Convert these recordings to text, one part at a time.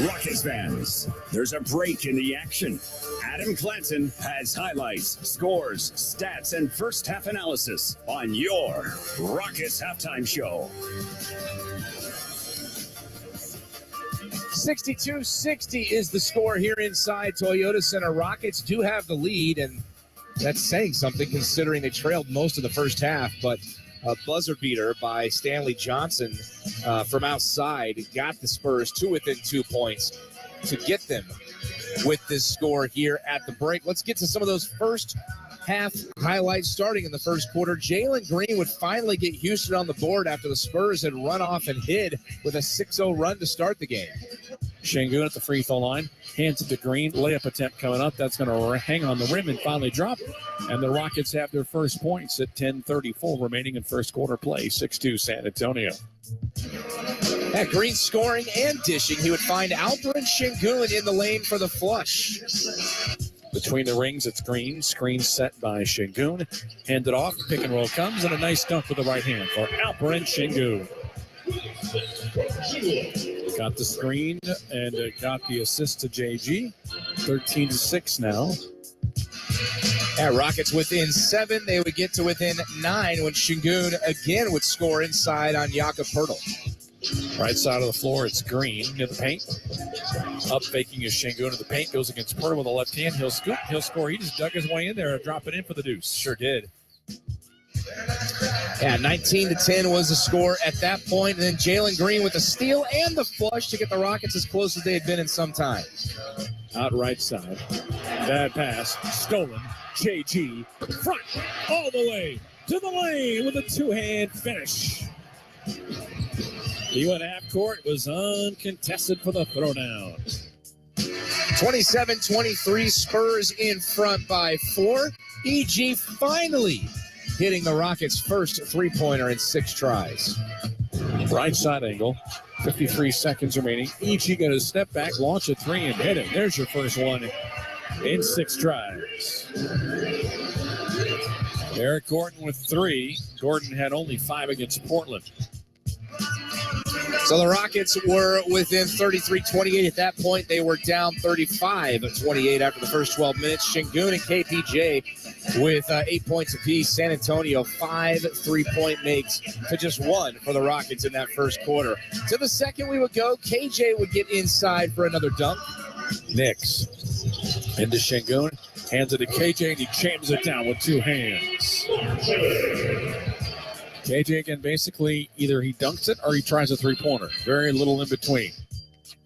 Rockets fans, there's a break in the action. Adam Clanton has highlights, scores, stats, and first half analysis on your Rockets halftime show. 62-60 is the score here inside Toyota Center. Rockets do have the lead, and that's saying something considering they trailed most of the first half, but a buzzer beater by Stanley Johnson from outside got the Spurs to within 2 points to get them with this score here at the break. Let's get to some of those first half highlights starting in the first quarter. Jalen Green would finally get Houston on the board after the Spurs had run off and hid with a 6-0 run to start the game. Şengün at the free throw line, hands it to Green, layup attempt coming up. That's going to hang on the rim and finally drop. And the Rockets have their first points at 10:34 remaining in first quarter play. 6-2 San Antonio. Yeah, Green scoring and dishing. He would find Alperen Şengün in the lane for the flush. Between the rings, it's Green. Screen set by Şengün. Handed off, pick and roll comes, and a nice dunk with the right hand for Alperen Şengün. Got the screen and got the assist to JG. 13-6 now. Yeah, Rockets within 7. They would get to within 9 when Şengün again would score inside on Jakob Poeltl. Right side of the floor, it's Green in the paint. Up faking is Şengün in the paint. Goes against Poeltl with the left hand. He'll scoop. He'll score. He just dug his way in there and drop it in for the deuce. Sure did. Yeah, 19-10 was the score at that point. And then Jalen Green with the steal and the flush to get the Rockets as close as they had been in some time. Out right side. Bad pass. Stolen. JG. Front. All the way to the lane with a two-hand finish. He went half court. Was uncontested for the throwdown. 27-23, Spurs in front by 4. EG finally hitting the Rockets' first three-pointer in 6 tries. Right side angle. 53 seconds remaining. EG got a step back, launch a three, and hit it. There's your first one in 6 tries. Eric Gordon with 3. Gordon had only 5 against Portland. So the Rockets were within 33-28 at that point. They were down 35-28 after the first 12 minutes. Şengün and KPJ with 8 points apiece. San Antonio 5 3-point makes to just 1 for the Rockets in that first quarter. To the second we would go. KJ would get inside for another dunk. Knicks into Şengün. Hands it to KJ, and he jams it down with 2 hands. KJ again, basically either he dunks it or he tries a three-pointer. Very little in between.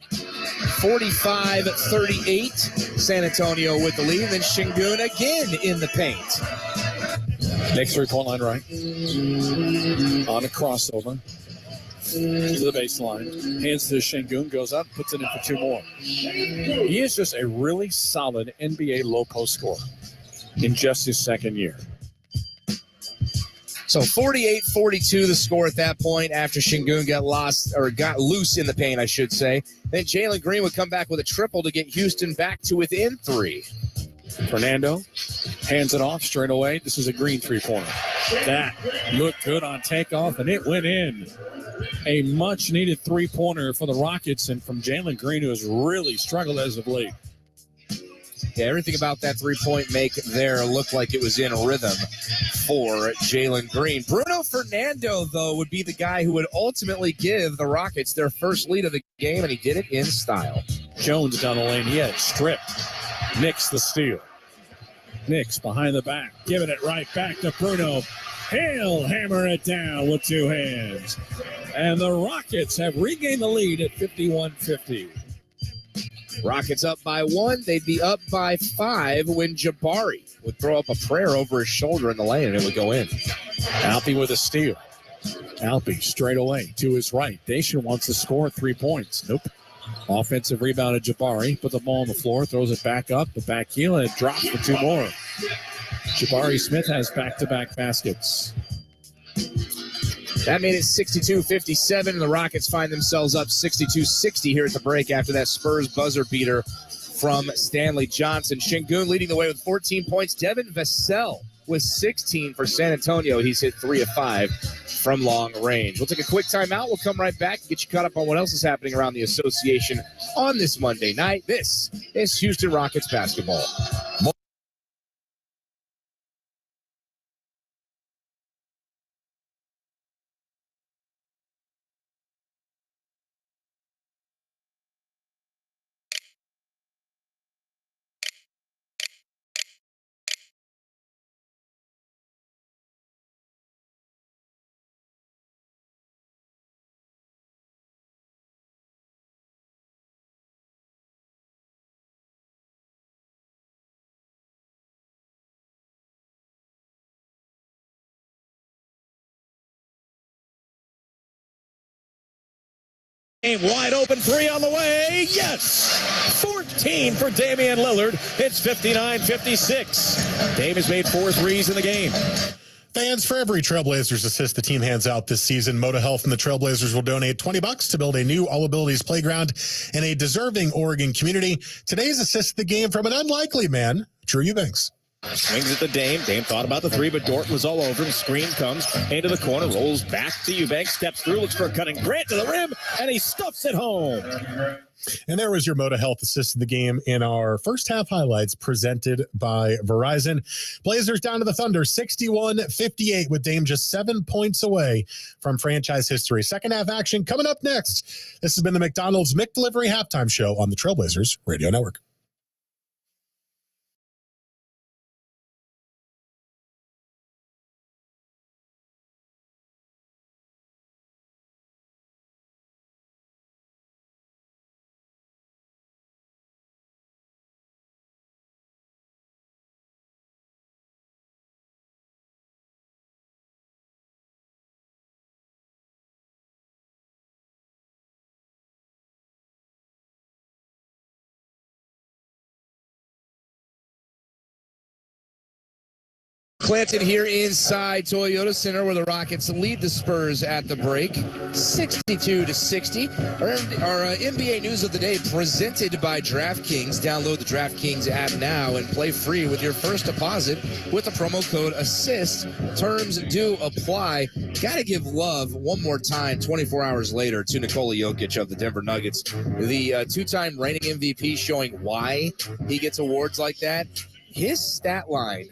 45-38, San Antonio with the lead. Then Şengün again in the paint. Next three-point line right. On a crossover to the baseline. Hands to Şengün, goes up, puts it in for 2 more. He is just a really solid NBA low-post scorer in just his second year. So 48-42 the score at that point after Şengün got loose in the paint, I should say. Then Jalen Green would come back with a triple to get Houston back to within 3. Fernando hands it off straight away. This is a Green three-pointer. That looked good on takeoff, and it went in. A much-needed three-pointer for the Rockets, and from Jalen Green, who has really struggled as of late. Yeah, everything about that three-point make there looked like it was in rhythm for Jalen Green. Bruno Fernando, though, would be the guy who would ultimately give the Rockets their first lead of the game, and he did it in style. Jones down the lane. He had it stripped. Knicks the steal. Knicks behind the back, giving it right back to Bruno. He'll hammer it down with 2 hands. And the Rockets have regained the lead at 51-50. Rockets up by 1. They'd be up by 5 when Jabari would throw up a prayer over his shoulder in the lane, and it would go in. Alpe with a steal. Alpe straight away to his right. Dacian wants to score 3 points. Nope. Offensive rebound at Jabari. Put the ball on the floor. Throws it back up. The back heel, and it drops for 2 more. Jabari Smith has back-to-back baskets. That made it 62-57, and the Rockets find themselves up 62-60 here at the break after that Spurs buzzer beater from Stanley Johnson. Şengün leading the way with 14 points. Devin Vassell with 16 for San Antonio. He's hit 3 of 5 from long range. We'll take a quick timeout. We'll come right back and get you caught up on what else is happening around the association on this Monday night. This is Houston Rockets basketball. Wide open three on the way. Yes! 14 for Damian Lillard. It's 59-56. Dame has made 4 threes in the game. Fans, for every Trailblazers assist the team hands out this season, Moda Health and the Trailblazers will donate $20 to build a new All Abilities playground in a deserving Oregon community. Today's assist the game from an unlikely man, Drew Eubanks. Swings at the Dame. Dame thought about the three, but Dort was all over him. Screen comes into the corner, rolls back to Eubanks, steps through, looks for a cutting Grant to the rim, and he stuffs it home. And there was your Moda Health assist of the game in our first half highlights presented by Verizon. Blazers down to the Thunder, 61-58 with Dame just 7 points away from franchise history. Second half action coming up next. This has been the McDonald's McDelivery Halftime Show on the Trailblazers Radio Network. Clanton here inside Toyota Center where the Rockets lead the Spurs at the break, 62-60. Our NBA news of the day presented by DraftKings. Download the DraftKings app now and play free with your first deposit with the promo code ASSIST. Terms do apply. Got to give love one more time 24 hours later to Nikola Jokic of the Denver Nuggets, the two-time reigning MVP, showing why he gets awards like that. His stat line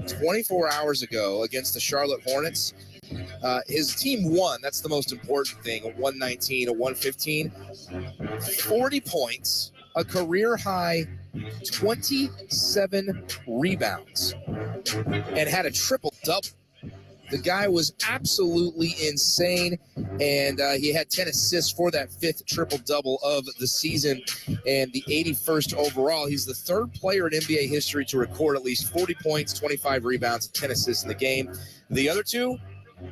24 hours ago against the Charlotte Hornets, his team won. That's the most important thing. 119-115, 40 points, a career high 27 rebounds, and had a triple-double. The guy was absolutely insane, and he had 10 assists for that 5th triple-double of the season and the 81st overall. He's the 3rd player in NBA history to record at least 40 points, 25 rebounds, and 10 assists in the game. The other two,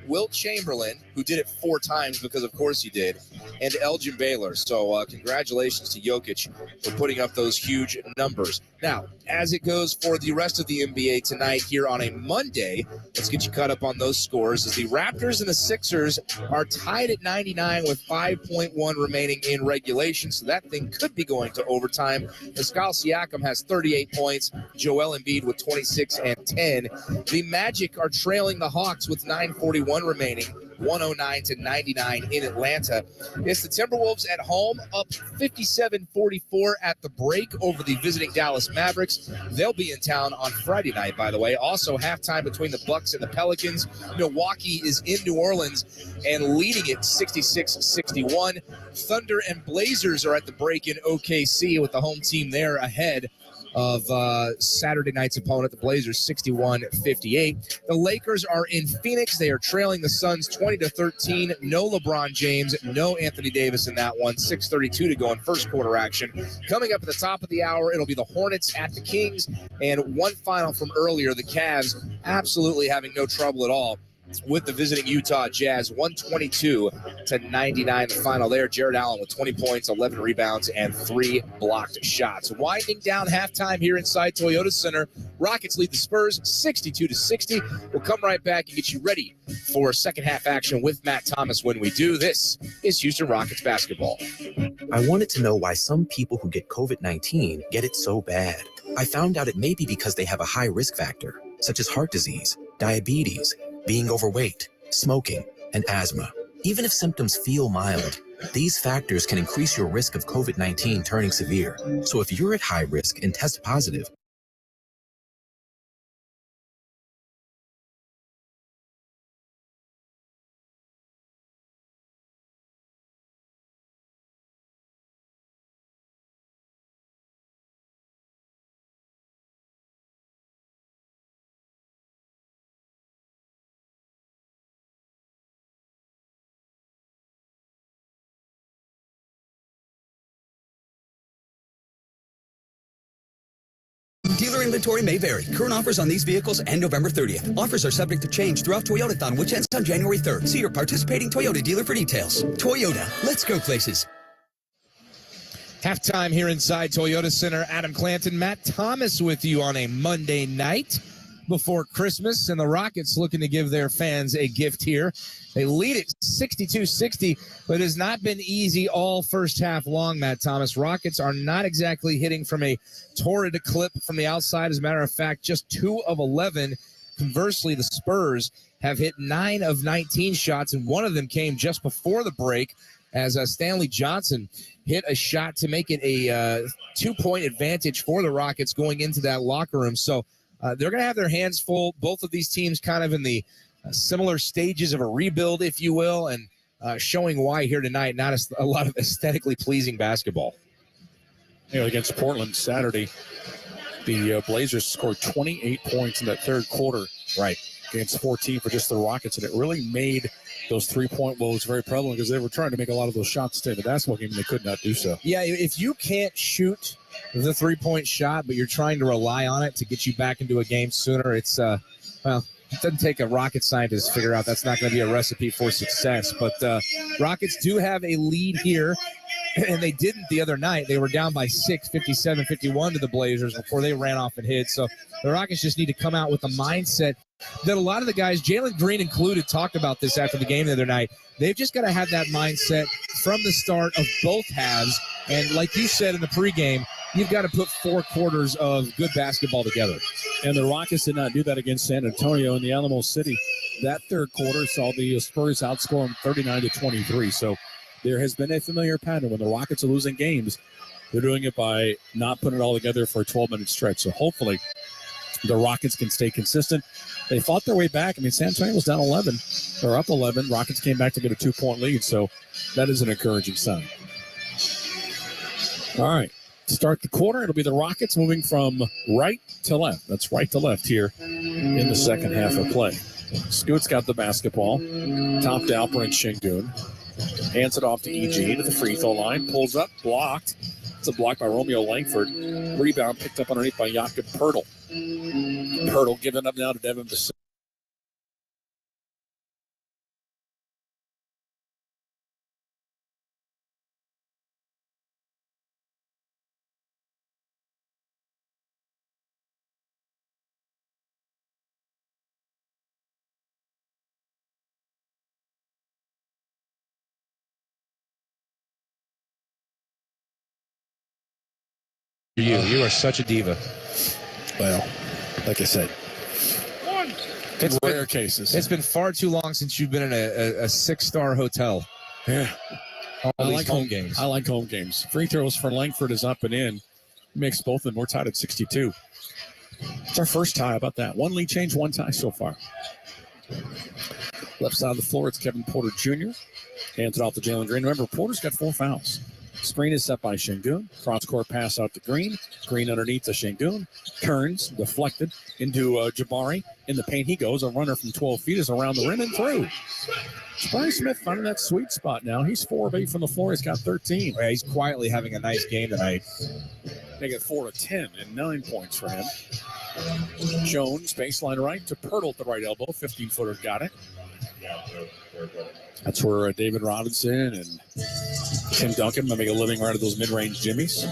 Wilt Chamberlain, who did it 4 times because of course he did, and Elgin Baylor. So congratulations to Jokic for putting up those huge numbers. Now, as it goes for the rest of the NBA tonight here on a Monday, let's get you caught up on those scores as the Raptors and the Sixers are tied at 99 with 5.1 remaining in regulation. So that thing could be going to overtime. Pascal Siakam has 38 points. Joel Embiid with 26 and 10. The Magic are trailing the Hawks with 9:41 remaining. 109-99 in Atlanta. It's the Timberwolves at home, up 57-44 at the break over the visiting Dallas Mavericks. They'll be in town on Friday night, by the way. Also, halftime between the Bucks and the Pelicans. Milwaukee is in New Orleans and leading it 66-61. Thunder and Blazers are at the break in OKC with the home team there ahead of Saturday night's opponent, the Blazers, 61-58. The Lakers are in Phoenix. They are trailing the Suns 20-13. No LeBron James, no Anthony Davis in that one. 6:32 to go in first quarter action. Coming up at the top of the hour, it'll be the Hornets at the Kings. And one final from earlier, the Cavs absolutely having no trouble at all with the visiting Utah Jazz, 122-99 the final there. Jared Allen with 20 points, 11 rebounds, and 3 blocked shots. Winding down halftime here inside Toyota Center. Rockets lead the Spurs 62-60. We'll come right back and get you ready for second half action with Matt Thomas when we do. This is Houston Rockets basketball. I wanted to know why some people who get COVID-19 get it so bad. I found out it may be because they have a high risk factor. such as heart disease, diabetes, being overweight, smoking, and asthma. Even if symptoms feel mild, these factors can increase your risk of COVID-19 turning severe. So if you're at high risk and test positive, Dealer inventory may vary. Current offers on these vehicles end November 30th. Offers are subject to change throughout Toyotathon, which ends on January 3rd. See your participating Toyota dealer for details. Toyota, let's go places. Halftime here inside Toyota Center. Adam Clanton, Matt Thomas with you on a Monday night before Christmas, and the Rockets looking to give their fans a gift here. They lead it 62-60, but it has not been easy all first half long, Matt Thomas. Rockets are not exactly hitting from a torrid clip from the outside. As a matter of fact, just 2 of 11. Conversely, the Spurs have hit 9 of 19 shots, and one of them came just before the break as Stanley Johnson hit a shot to make it a 2-point advantage for the Rockets going into that locker room. So they're going to have their hands full. Both of these teams kind of in the similar stages of a rebuild, if you will, and showing why here tonight, not a lot of aesthetically pleasing basketball. Against Portland Saturday, the Blazers scored 28 points in that third quarter. Right. Against 14 for just the Rockets, and it really made those three-point woes very prevalent because they were trying to make a lot of those shots to stay in the basketball game, and they could not do so. Yeah, if you can't shoot the three-point shot, but you're trying to rely on it to get you back into a game sooner, it's, well, it doesn't take a rocket scientist to figure out that's not going to be a recipe for success. But Rockets do have a lead here, and they didn't the other night. They were down by 6, 57-51 to the Blazers before they ran off and hit. So the Rockets just need to come out with a mindset that a lot of the guys, Jalen Green included, talked about this after the game the other night. They've just got to have that mindset from the start of both halves. And like you said in the pregame, you've got to put 4 quarters of good basketball together. And the Rockets did not do that against San Antonio in the Alamo City. That third quarter saw the Spurs outscore them 39-23. So there has been a familiar pattern. When the Rockets are losing games, they're doing it by not putting it all together for a 12-minute stretch. So hopefully the Rockets can stay consistent. They fought their way back. I mean, San Antonio was down 11. They're up 11. Rockets came back to get a 2-point lead. So that is an encouraging sign. All right. Start the quarter. It'll be the Rockets moving from right to left. That's right to left here in the second half of play. Scoot's got the basketball. Top to Alperen Şengün. Hands it off to E.G. to the free throw line. Pulls up. Blocked. It's a block by Romeo Langford. Rebound picked up underneath by Jakob Poeltl. Poeltl giving up now to Devin Vassell. You are such a diva. Well, like I said, It's rare cases. It's been far too long since you've been in a 6-star hotel. Yeah. All these like home games. I like home games. Free throws for Langford is up and in. Makes both of them. We're tied at 62. It's our first tie. How about that? 1 lead change, 1 tie so far. Left side of the floor, it's Kevin Porter Jr. Hands it off to Jalen Green. Remember, Porter's got 4 fouls. Screen is set by Şengün. Cross-court pass out to Green. Green underneath to Şengün. Turns, deflected into Jabari. In the paint he goes. A runner from 12 feet is around the rim and through. Jabari Smith finding that sweet spot now. He's 4 of 8 from the floor. He's got 13. Yeah, he's quietly having a nice game tonight. They get 4 of 10 and 9 points for him. Jones, baseline right to Poeltl at the right elbow. 15-footer got it. That's where David Robinson and Tim Duncan might make a living right at those mid-range jimmies.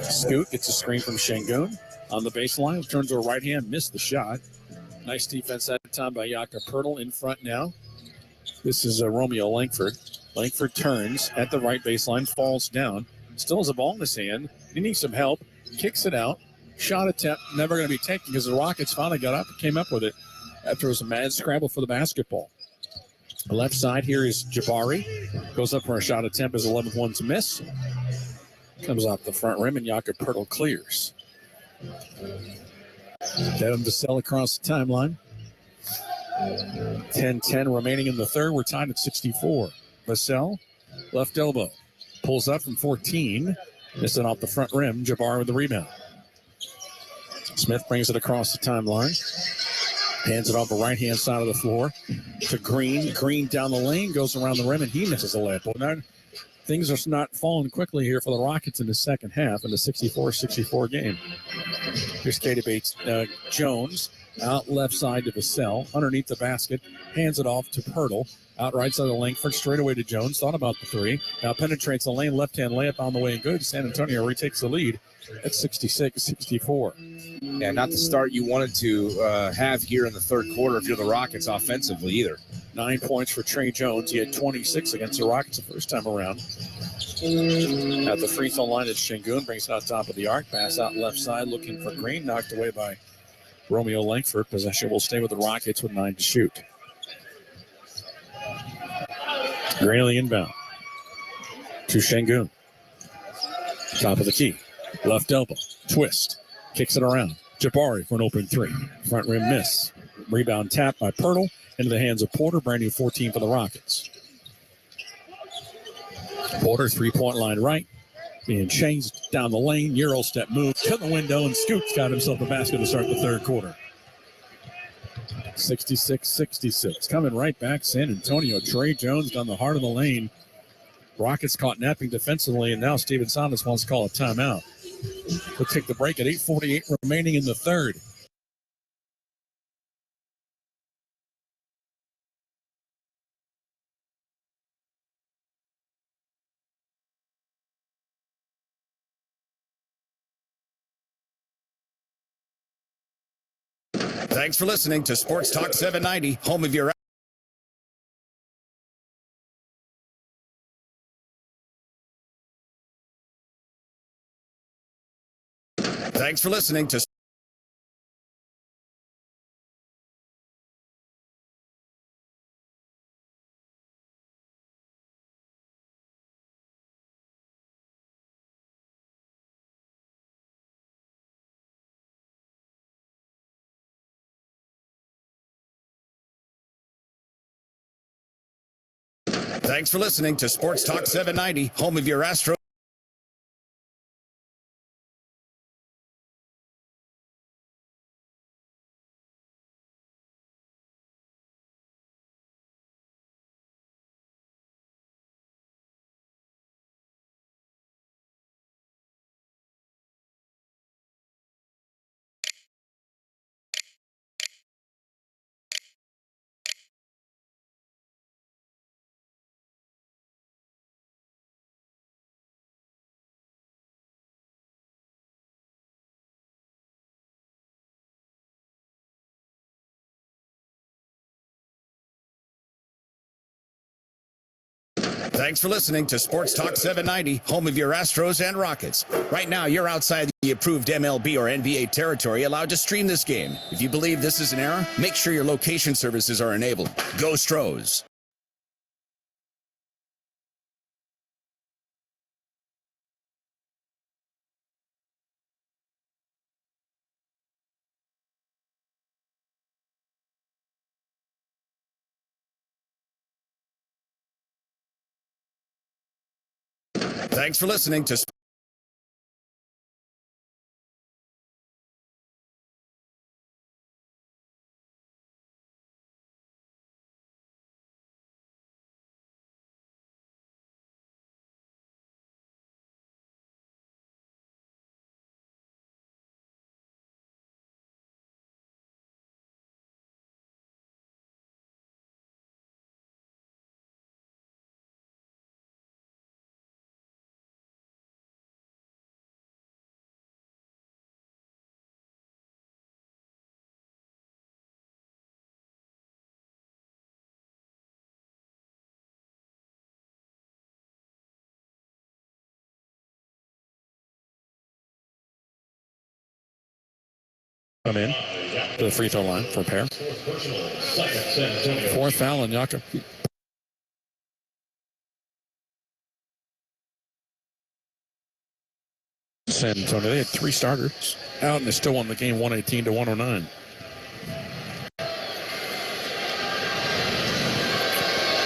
Scoot gets a screen from Şengün on the baseline. Turns to a right hand, missed the shot. Nice defense that time by Jakob Poeltl in front now. This is Romeo Langford. Langford turns at the right baseline, falls down. Still has a ball in his hand. He needs some help. Kicks it out. shot attempt never going to be taken because the Rockets finally got up and came up with it after it was a mad scramble for the basketball. The left side here is Jabari. Goes up for a shot attempt. His 11th one's a miss. Comes off the front rim, and Jakob Pertl clears. Devin Vassell across the timeline. 10-10 remaining in the third. We're tied at 64. Vassell, left elbow. Pulls up from 14. Missing off the front rim. Jabari with the rebound. Smith brings it across the timeline. Hands it off the right-hand side of the floor to Green. Green down the lane, goes around the rim, and he misses a layup. Well, now, things are not falling quickly here for the Rockets in the second half in the 64-64 game. Here's Katie Bates. Jones out left side to Vassell, underneath the basket, hands it off to Pertl. Out right side of the Langford, straight away to Jones. Thought about the three. Now penetrates the lane, left-hand layup on the way and good. San Antonio retakes the lead at 66-64. Yeah, not the start you wanted to have here in the third quarter if you're the Rockets offensively either. 9 points for Trey Jones. He had 26 against the Rockets the first time around. At the free throw line, it's Şengün. Brings it out top of the arc. Pass out left side looking for Green. Knocked away by Romeo Langford. Possession will stay with the Rockets with 9 to shoot. Grayling inbound to Şengün. Top of the key. Left elbow. Twist. Kicks it around. Jabari for an open three. Front rim miss. Rebound tap by Pertl into the hands of Porter. Brand new 14 for the Rockets. Porter, three-point line right. Being changed down the lane. Euro step move to the window, and Scoots got himself a basket to start the third quarter. 66-66. Coming right back, San Antonio. Trey Jones down the heart of the lane. Rockets caught napping defensively, and now Steven Saunders wants to call a timeout. We'll take the break at 8:48 remaining in the third. Thanks for listening to Sports Talk 790, home of your... Thanks for listening to... Thanks for listening to Sports Talk 790, home of your Astros. Thanks for listening to Sports Talk 790, home of your Astros and Rockets. Right now, you're outside the approved MLB or NBA territory allowed to stream this game. If you believe this is an error, make sure your location services are enabled. Go Stros. Thanks for listening to come in to the free throw line for a pair. Fourth foul on Jakob. San Antonio, they had 3 starters out, and they still won the game 118-109.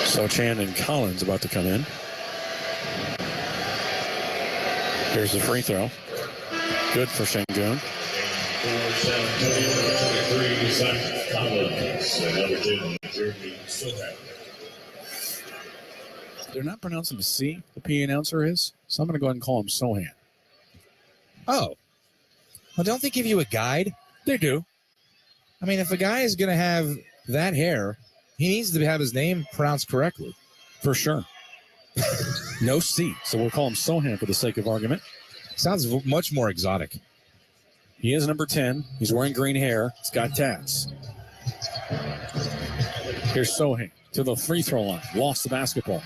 Sochan and Collins about to come in. Here's the free throw. Good for Şengün. They're not pronouncing the C, the P announcer is, so I'm going to go ahead and call him Sohan. Oh. Well, don't they give you a guide? They do. I mean, if a guy is going to have that hair, he needs to have his name pronounced correctly. For sure. No C, so we'll call him Sohan for the sake of argument. Sounds much more exotic. He is number 10. He's wearing green hair. He's got tats. Here's Sohan to the free throw line. Lost the basketball.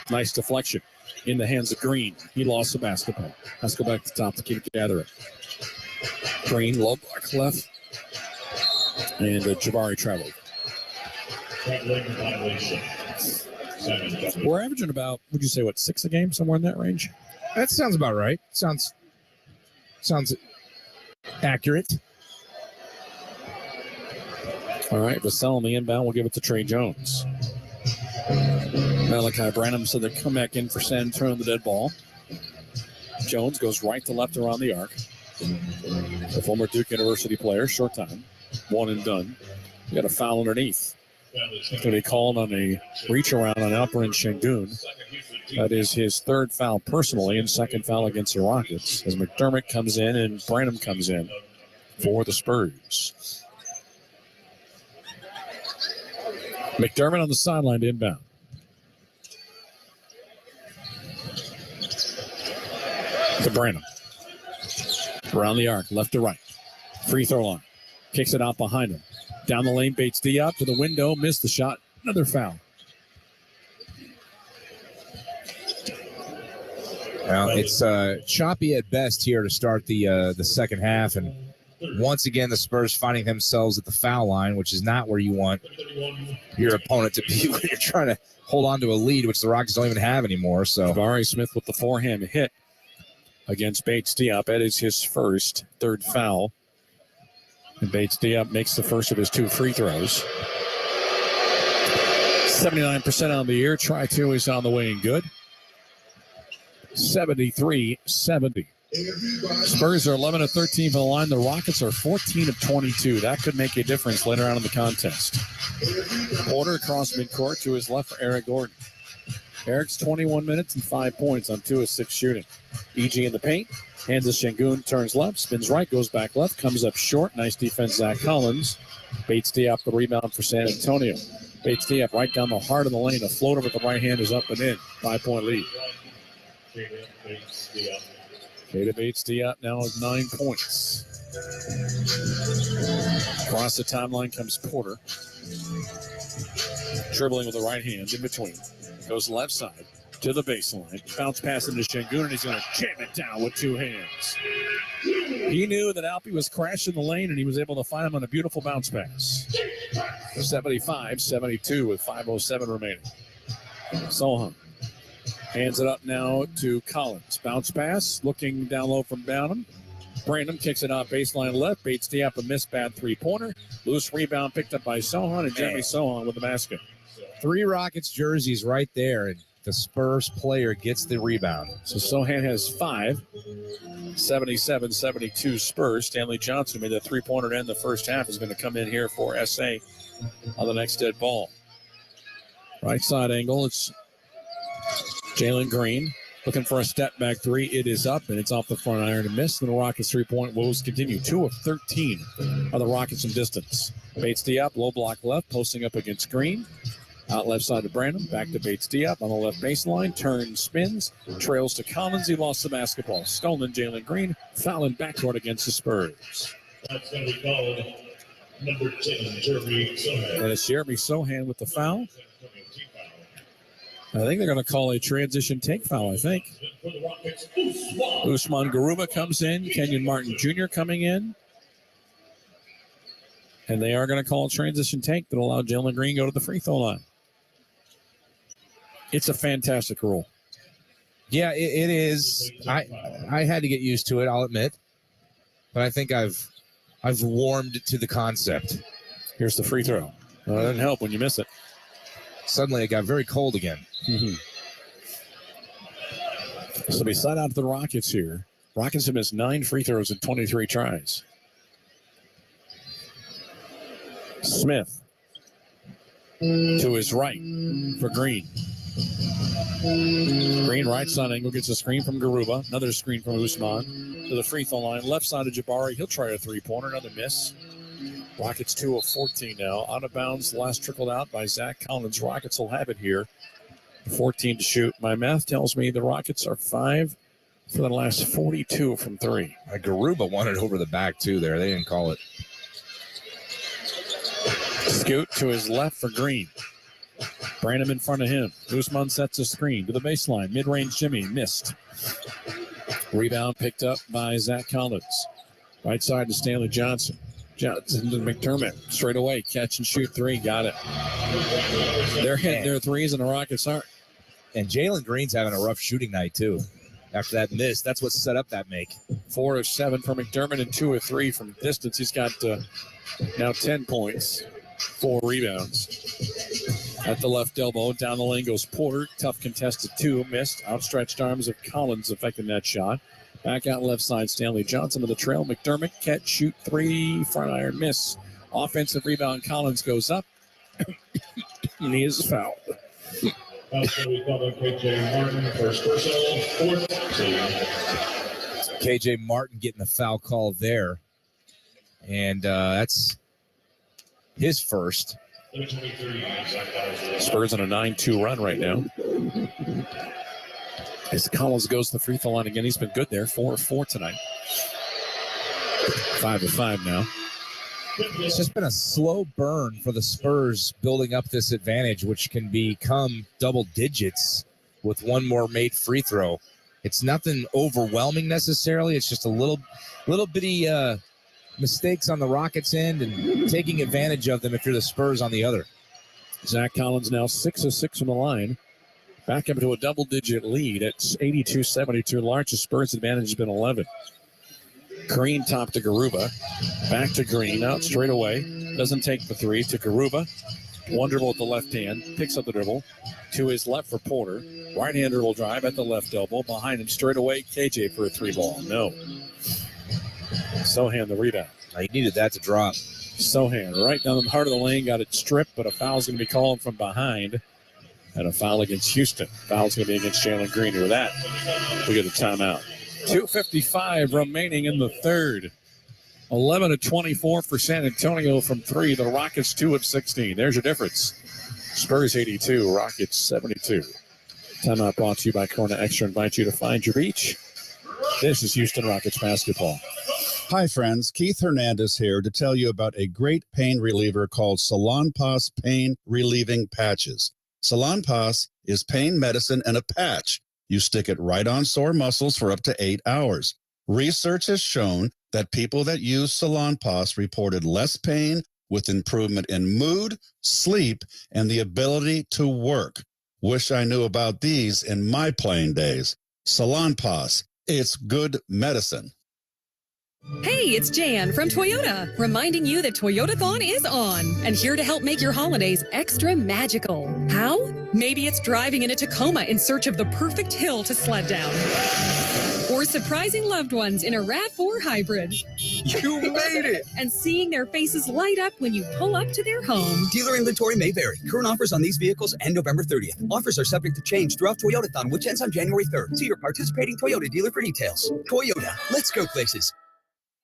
Nice deflection in the hands of Green. He lost the basketball. Let's go back to the top to keep gathering. Green, low block left. And Jabari traveled. We're averaging about, would you say, 6 a game, somewhere in that range? That sounds about right. Sounds accurate. All right, Vassell on the inbound. We'll give it to Trey Jones. Malachi Branham said they come back in for San Antonio, the dead ball. Jones goes right to left around the arc. The former Duke University player, short time, one and done. We got a foul underneath. So they called on a reach around on Alperen Şengün. That is his 3rd foul personally and 2nd foul against the Rockets as McDermott comes in and Branham comes in for the Spurs. McDermott on the sideline to inbound. To Branham. Around the arc, left to right. Free throw line. Kicks it out behind him. Down the lane, Bates Diop to the window. Missed the shot. Another foul. Well, it's choppy at best here to start the second half. And once again, the Spurs finding themselves at the foul line, which is not where you want your opponent to be when you're trying to hold on to a lead, which the Rockets don't even have anymore. So Jabari Smith with the forehand hit against Bates Diop. That is his 3rd foul. And Bates Diop makes the first of his 2 free throws. 79% on the year. Try 2 is on the way and good. 73-70. Spurs are 11 of 13 for the line. The Rockets are 14 of 22. That could make a difference later on in the contest. Porter across midcourt to his left for Eric Gordon. Eric's 21 minutes and 5 points on 2 of 6 shooting. EG in the paint. Hands to Şengün, turns left, spins right, goes back left, comes up short. Nice defense, Zach Collins. Bates Diop the rebound for San Antonio. Bates Diop right down the heart of the lane. A floater with the right hand is up and in. 5-point lead. Keita Bates Diop now has 9 points. Across the timeline comes Porter. Dribbling with the right hand in between. Goes left side to the baseline. Bounce pass into Şengün, and he's going to jam it down with 2 hands. He knew that Alpi was crashing the lane, and he was able to find him on a beautiful bounce pass. 75-72 with 5:07 remaining. Sohan hands it up now to Collins. Bounce pass, looking down low from Branham. Branham kicks it out baseline left. Bates Diop a missed bad 3-pointer. Loose rebound picked up by Sohan, and Jeremy Sohan with the basket. 3 Rockets jerseys right there, and the Spurs player gets the rebound. So Sohan has 5. 77-72 Spurs. Stanley Johnson made that 3-pointer to end the first half. Is going to come in here for SA on the next dead ball. Right side angle. It's Jalen Green looking for a step back 3. It is up, and it's off the front iron and miss. And the Rockets 3-point woes continue. 2 of 13 are the Rockets from distance. Bates Diop, low block left, posting up against Green. Out left side to Branham, back to Bates Diop on the left baseline, turns, spins, trails to Collins. He lost the basketball. Stolen Jalen Green, fouling backcourt against the Spurs. That's going to be called number 10, Jeremy Sohan. And it's Jeremy Sohan with the foul. I think they're going to call a transition take foul, I think. Usman Garuba comes in, Kenyon Martin Jr. coming in. And they are going to call a transition take that will allow Jalen Green go to the free throw line. It's a fantastic rule. Yeah, it is. I had to get used to it, I'll admit. But I think I've warmed to the concept. Here's the free throw. Well, that doesn't help when you miss it. Suddenly it got very cold again. Mm-hmm. So we side out to the Rockets here. Rockets have missed 9 free throws in 23 tries. Smith to his right for Green. Green right side angle gets a screen from Garuba. Another screen from Usman to the free throw line. Left side of Jabari. He'll try a three-pointer. Another miss. Rockets 2 of 14 now. Out of bounds. Last trickled out by Zach Collins. Rockets will have it here. 14 to shoot. My math tells me the Rockets are 5 for the last 42 from 3. Garuba wanted over the back, too, there. They didn't call it. Scoot to his left for Green. Branham in front of him. Usman sets a screen to the baseline. Mid-range Jimmy missed. Rebound picked up by Zach Collins. Right side to Stanley Johnson. Johnson to McDermott. Straight away. Catch and shoot 3. Got it. They're hitting their threes and the Rockets aren't. And Jalen Green's having a rough shooting night, too. After that miss, that's what set up that make. 4 of 7 for McDermott and 2 of 3 from distance. He's got now 10 points, 4 rebounds. At the left elbow, down the lane goes Porter. Tough contested 2, missed. Outstretched arms of Collins affecting that shot. Back out left side, Stanley Johnson to the trail. McDermott, catch, shoot 3, front iron, miss. Offensive rebound, Collins goes up. And he is fouled. Also, we call up KJ Martin, first personal, 4th team. KJ Martin getting the foul call there. And that's his first. Spurs on a 9-2 run right now. As Collins goes to the free throw line again, he's been good there. 4 of 4 tonight. 5 of 5 now. It's just been a slow burn for the Spurs building up this advantage, which can become double digits with one more made free throw. It's nothing overwhelming necessarily. It's just a little bitty mistakes on the Rockets' end and taking advantage of them if you're the Spurs on the other. Zach Collins now 6 of 6 from the line. Back up to a double-digit lead at 82-72. Largest Spurs advantage has been 11. Green top to Garuba. Back to Green. Out straight away. Doesn't take the 3 to Garuba. One dribble at the left hand. Picks up the dribble. To his left for Porter. Right-hand dribble drive at the left elbow. Behind him straight away. KJ for a 3-ball. No. Sohan the rebound. He needed that to drop. Sohan right down the heart of the lane. Got it stripped, but a foul's going to be called from behind. And a foul against Houston. Foul's going to be against Jalen Green. With that, we get a timeout. 2:55 remaining in the third. 11 of 24 for San Antonio from 3. The Rockets 2 of 16. There's your difference. Spurs 82, Rockets 72. Timeout brought to you by Corona Extra. Invite you to find your beach. This is Houston Rockets basketball. Hi, friends. Keith Hernandez here to tell you about a great pain reliever called Salonpas Pain Relieving Patches. Salonpas is pain medicine and a patch. You stick it right on sore muscles for up to 8 hours. Research has shown that people that use Salonpas reported less pain with improvement in mood, sleep, and the ability to work. Wish I knew about these in my playing days. Salonpas, it's good medicine. Hey, it's Jan from Toyota, reminding you that Toyotathon is on and here to help make your holidays extra magical. How? Maybe it's driving into Tacoma in search of the perfect hill to sled down. Or surprising loved ones in a RAV4 hybrid. You made it! And seeing their faces light up when you pull up to their home. Dealer inventory may vary. Current offers on these vehicles end November 30th. Offers are subject to change throughout Toyotathon, which ends on January 3rd. See your participating Toyota dealer for details. Toyota, let's go places.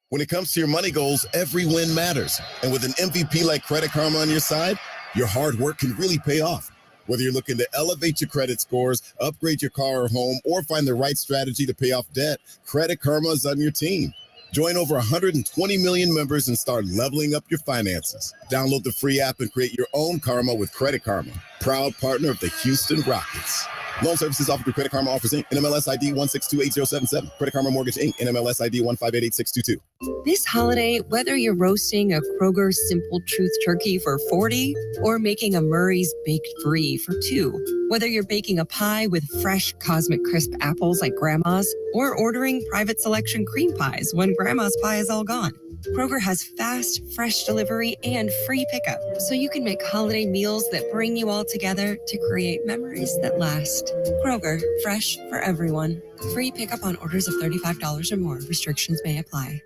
When it comes to your money goals, every win matters. And with an MVP like Credit Karma on your side, your hard work can really pay off. Whether you're looking to elevate your credit scores, upgrade your car or home, or find the right strategy to pay off debt, Credit Karma is on your team. Join over 120 million members and start leveling up your finances. Download the free app and create your own Karma with Credit Karma, proud partner of the Houston Rockets. Loan services offered through Credit Karma Offers Inc. NMLS ID 1628077. Credit Karma Mortgage Inc. NMLS ID 1588622. This holiday, whether you're roasting a Kroger Simple Truth turkey for 40 or making a Murray's Baked Brie for 2, whether you're baking a pie with fresh Cosmic Crisp apples like Grandma's or ordering private selection cream pies when Grandma's pie is all gone, Kroger has fast, fresh delivery and free pickup, so you can make holiday meals that bring you all together to create memories that last. Kroger, fresh for everyone. Free pickup on orders of $35 or more. Restrictions may apply.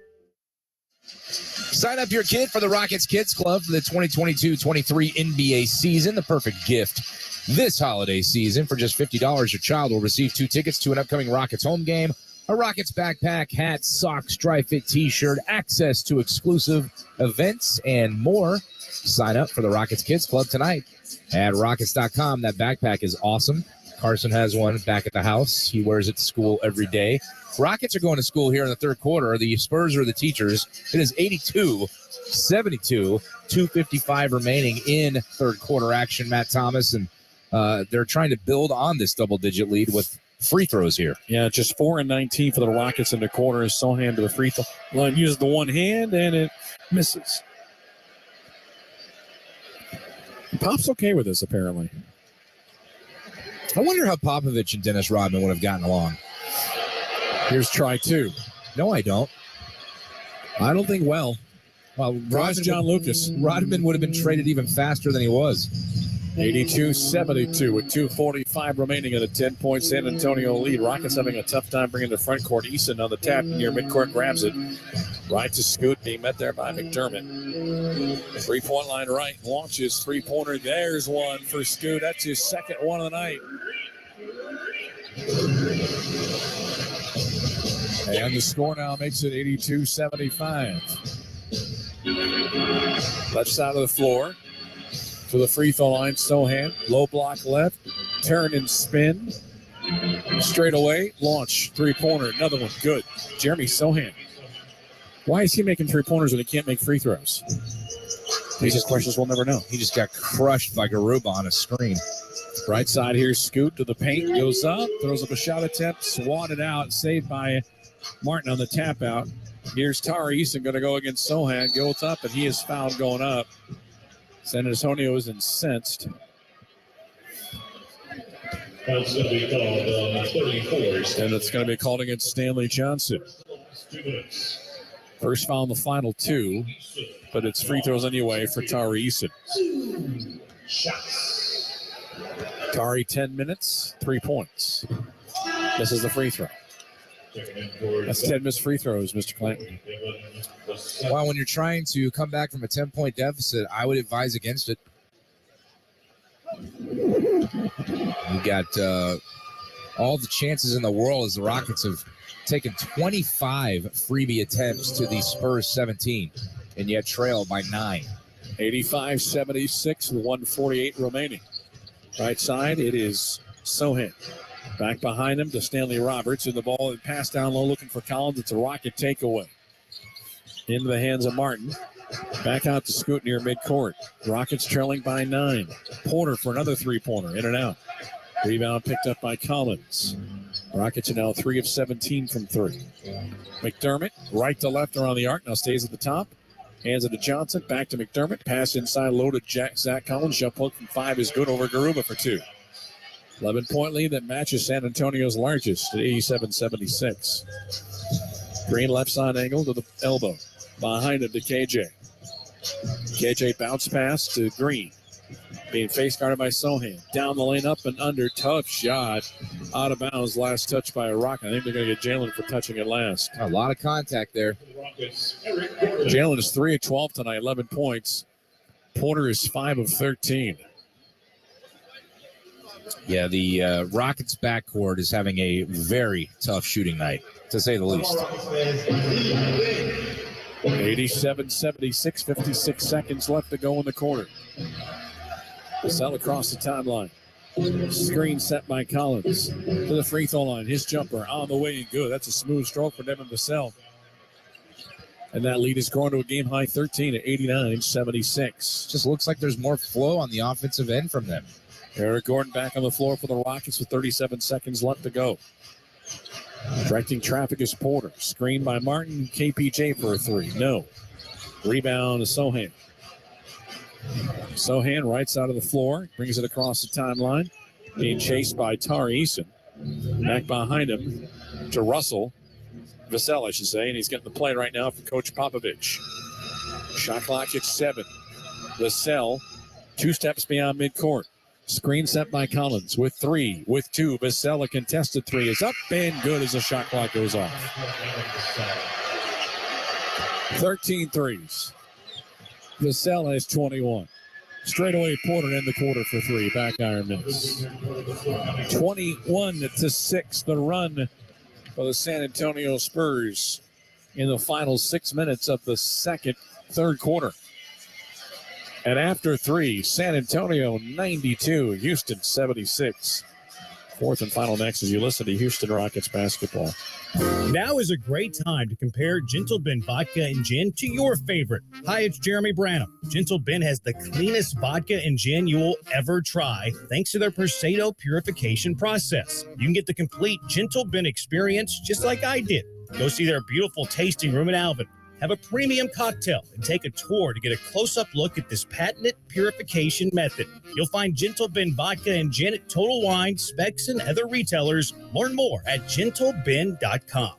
Sign up your kid for the Rockets Kids Club for the 2022-23 NBA season. The perfect gift this holiday season. For just $50, your child will receive 2 tickets to an upcoming Rockets home game, a Rockets backpack, hat, socks, dry-fit t-shirt, access to exclusive events, and more. Sign up for the Rockets Kids Club tonight at Rockets.com. That backpack is awesome. Carson has one back at the house. He wears it to school every day. Rockets are going to school here in the third quarter. The Spurs are the teachers. It is 82-72, 2:55 remaining in third quarter action, Matt Thomas. And they're trying to build on this double-digit lead with free throws here. Yeah, just 4 and 19 for the Rockets in the quarter. Sohan to the free throw line, uses the one hand, and it misses. Pop's okay with this, apparently. I wonder how Popovich and Dennis Rodman would have gotten along. Here's try 2. No, I don't. I don't think well. Well, John Lucas. Rodman would have been traded even faster than he was. 82-72 with 2:45 remaining in a 10-point San Antonio lead. Rockets having a tough time bringing the front court. Eason on the tap near midcourt grabs it. Right to Scoot, being met there by McDermott. 3-point line right, launches, three-pointer. There's one for Scoot. That's his second one of the night. And the score now makes it 82-75. Left side of the floor. To the free throw line, Sohan, low block left, turn and spin, straight away, launch, three-pointer, another one, good. Jeremy Sohan. Why is he making three-pointers when he can't make free throws? These are questions we'll never know. He just got crushed by Garuba on a screen. Right side here, Scoot to the paint, goes up, throws up a shot attempt, swatted out, saved by Martin on the tap out. Here's Tari Eason going to go against Sohan, goes up, and he is fouled going up. San Antonio is incensed. Foul's going to be called on 34. And it's going to be called against Stanley Johnson. 2 minutes. First foul in the final 2, but it's free throws anyway for Tari Eason. Tari, 10 minutes, 3 points. This is the free throw. That's 10 missed free throws, Mr. Clanton. Well, when you're trying to come back from a 10-point deficit, I would advise against it. You got all the chances in the world as the Rockets have taken 25 freebie attempts to the Spurs 17, and yet trail by 9. 85-76 with 1:48 remaining. Right side, it is Sohan. Back behind him to Stanley Roberts, and the ball and pass down low looking for Collins. It's a Rocket takeaway. Into the hands of Martin. Back out to Scoot near midcourt. Rockets trailing by 9. Porter for another three-pointer, in and out. Rebound picked up by Collins. Rockets are now 3 of 17 from 3. McDermott, right to left around the arc, now stays at the top. Hands it to Johnson, back to McDermott. Pass inside, low to Zach Collins. Jump hook from 5 is good over Garuba for 2. 11-point lead that matches San Antonio's largest at 87-76. Green left side angle to the elbow. Behind him to KJ. KJ bounce pass to Green. Being face guarded by Sohan. Down the lane, up and under. Tough shot. Out of bounds. Last touch by a Rocket. I think they're going to get Jalen for touching it last. A lot of contact there. Jalen is 3 of 12 tonight, 11 points. Porter is 5 of 13. Yeah, the Rockets backcourt is having a very tough shooting night, to say the least. 87-76, 56 seconds left to go in the quarter. Sell across the timeline. Screen set by Collins to the free throw line. His jumper on the way and good. That's a smooth stroke for Devin Vassell. And that lead is growing to a game-high 13 at 89-76. Just looks like there's more flow on the offensive end from them. Eric Gordon back on the floor for the Rockets with 37 seconds left to go. Directing traffic is Porter. Screen by Martin. KPJ for a three. No. Rebound to Sohan. Sohan right side of the floor. Brings it across the timeline. Being chased by Tari Eason. Back behind him to Russell. Vassell, I should say. And he's getting the play right now for Coach Popovich. Shot clock at 7. Vassell 2 steps beyond midcourt. Screen set by Collins with 3, with 2. Vassell, a contested 3 is up and good as the shot clock goes off. 13 threes. Vassell has 21. Straightaway Porter in the quarter for 3. Back iron miss. 21-6, the run for the San Antonio Spurs in the final 6 minutes of the third quarter. And after 3, San Antonio 92, Houston 76. Fourth and final next as you listen to Houston Rockets basketball. Now is a great time to compare Gentle Ben vodka and gin to your favorite. Hi, it's Jeremy Branham. Gentle Ben has the cleanest vodka and gin you will ever try thanks to their Persado purification process. You can get the complete Gentle Ben experience just like I did. Go see their beautiful tasting room in Alvin. Have a premium cocktail and take a tour to get a close-up look at this patented purification method. You'll find Gentle Ben vodka and gin at Total Wine, Specs, and other retailers. Learn more at gentleben.com.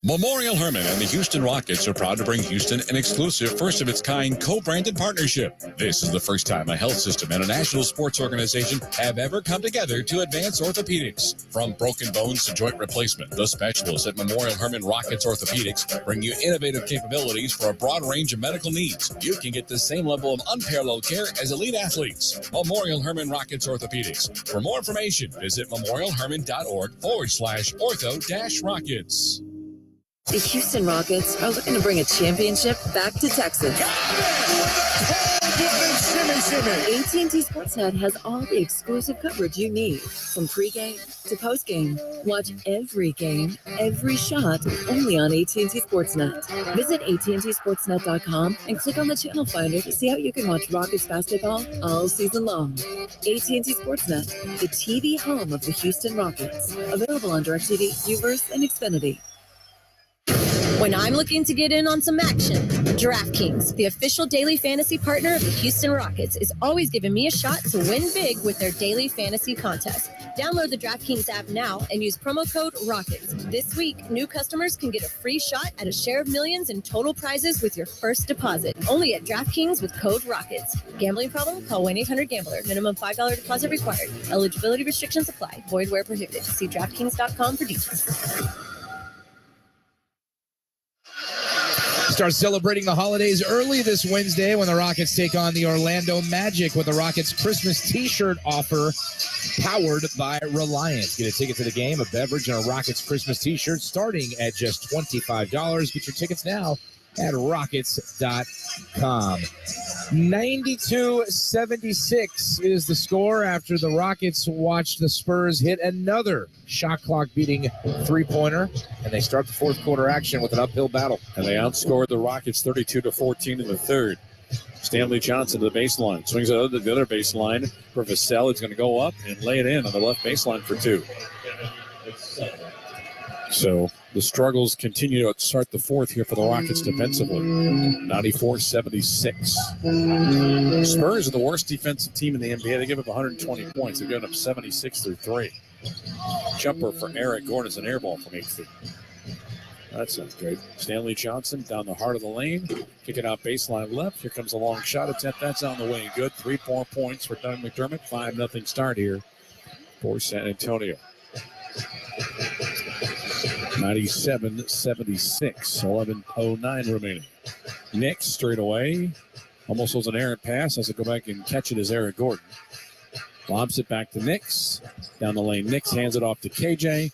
Memorial Hermann and the Houston Rockets are proud to bring Houston an exclusive first-of-its-kind co-branded partnership. This is the first time a health system and a national sports organization have ever come together to advance orthopedics. From broken bones to joint replacement, the specialists at Memorial Hermann Rockets Orthopedics bring you innovative capabilities for a broad range of medical needs. You can get the same level of unparalleled care as elite athletes. Memorial Hermann Rockets Orthopedics. For more information, visit memorialhermann.org/ortho-rockets. The Houston Rockets are looking to bring a championship back to Texas. AT&T Sportsnet has all the exclusive coverage you need, from pregame to postgame. Watch every game, every shot, only on AT&T Sportsnet. Visit AT&TSportsnet.com and click on the channel finder to see how you can watch Rockets basketball all season long. AT&T Sportsnet, the TV home of the Houston Rockets. Available on DirecTV, Uverse, and Xfinity. When I'm looking to get in on some action, DraftKings, the official daily fantasy partner of the Houston Rockets, is always giving me a shot to win big with their daily fantasy contest. Download the DraftKings app now and use promo code ROCKETS. This week, new customers can get a free shot at a share of millions in total prizes with your first deposit. Only at DraftKings with code ROCKETS. Gambling problem? Call 1-800-GAMBLER. Minimum $5 deposit required. Eligibility restrictions apply. Void where prohibited. See DraftKings.com for details. Start celebrating the holidays early this Wednesday when the Rockets take on the Orlando Magic with the Rockets Christmas t-shirt offer powered by Reliant. Get a ticket to the game, a beverage, and a Rockets Christmas t-shirt starting at just $25. Get your tickets now at rockets.com. 92-76 is the score after the Rockets watched the Spurs hit another shot clock beating three-pointer, and they start the fourth quarter action with an uphill battle. And they outscored the Rockets 32-14 in the third. Stanley Johnson to the baseline. Swings it to the other baseline for Vassell. It's going to go up and lay it in on the left baseline for 2. So the struggles continue to start the fourth here for the Rockets defensively. 94-76. Spurs are the worst defensive team in the NBA. They give up 120 points. They've given up 76 through 3. Jumper for Eric Gordon is an air ball from 8 feet. That sounds good. Stanley Johnson down the heart of the lane. Kick it out baseline left. Here comes a long shot attempt. That's on the way. Good. 3 more points for Doug McDermott. 5-0 start here for San Antonio. 97-76. 11:09 remaining. Knicks straight away. Almost was an errant pass. Has to go back and catch it as Eric Gordon. Lobs it back to Knicks. Down the lane. Knicks hands it off to KJ.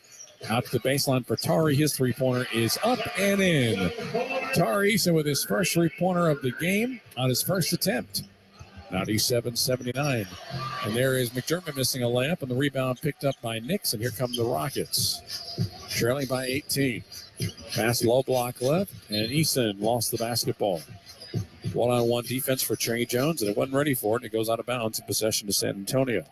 Out to the baseline for Tari. His three-pointer is up and in. Tari Eason with his first three-pointer of the game on his first attempt. 97-79. And there is McDermott missing a layup, and the rebound picked up by Knicks, and here come the Rockets. Trailing by 18. Pass low block left, and Eason lost the basketball. One-on-one defense for Trey Jones, and it wasn't ready for it, and it goes out of bounds in possession to San Antonio.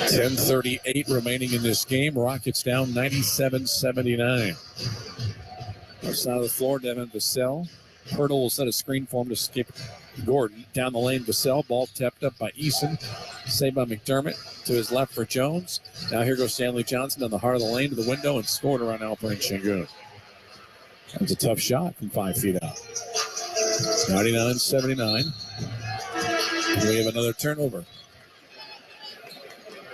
10:38 remaining in this game. Rockets down 97-79. Left side of the floor, Devin Vassell. Pirtle will set a screen for him to skip Gordon. Down the lane, Vassell. Ball tapped up by Eason. Saved by McDermott. To his left for Jones. Now here goes Stanley Johnson down the heart of the lane to the window and scored around Alperen Şengün. That's a tough shot from 5 feet out. 99-79. We have another turnover.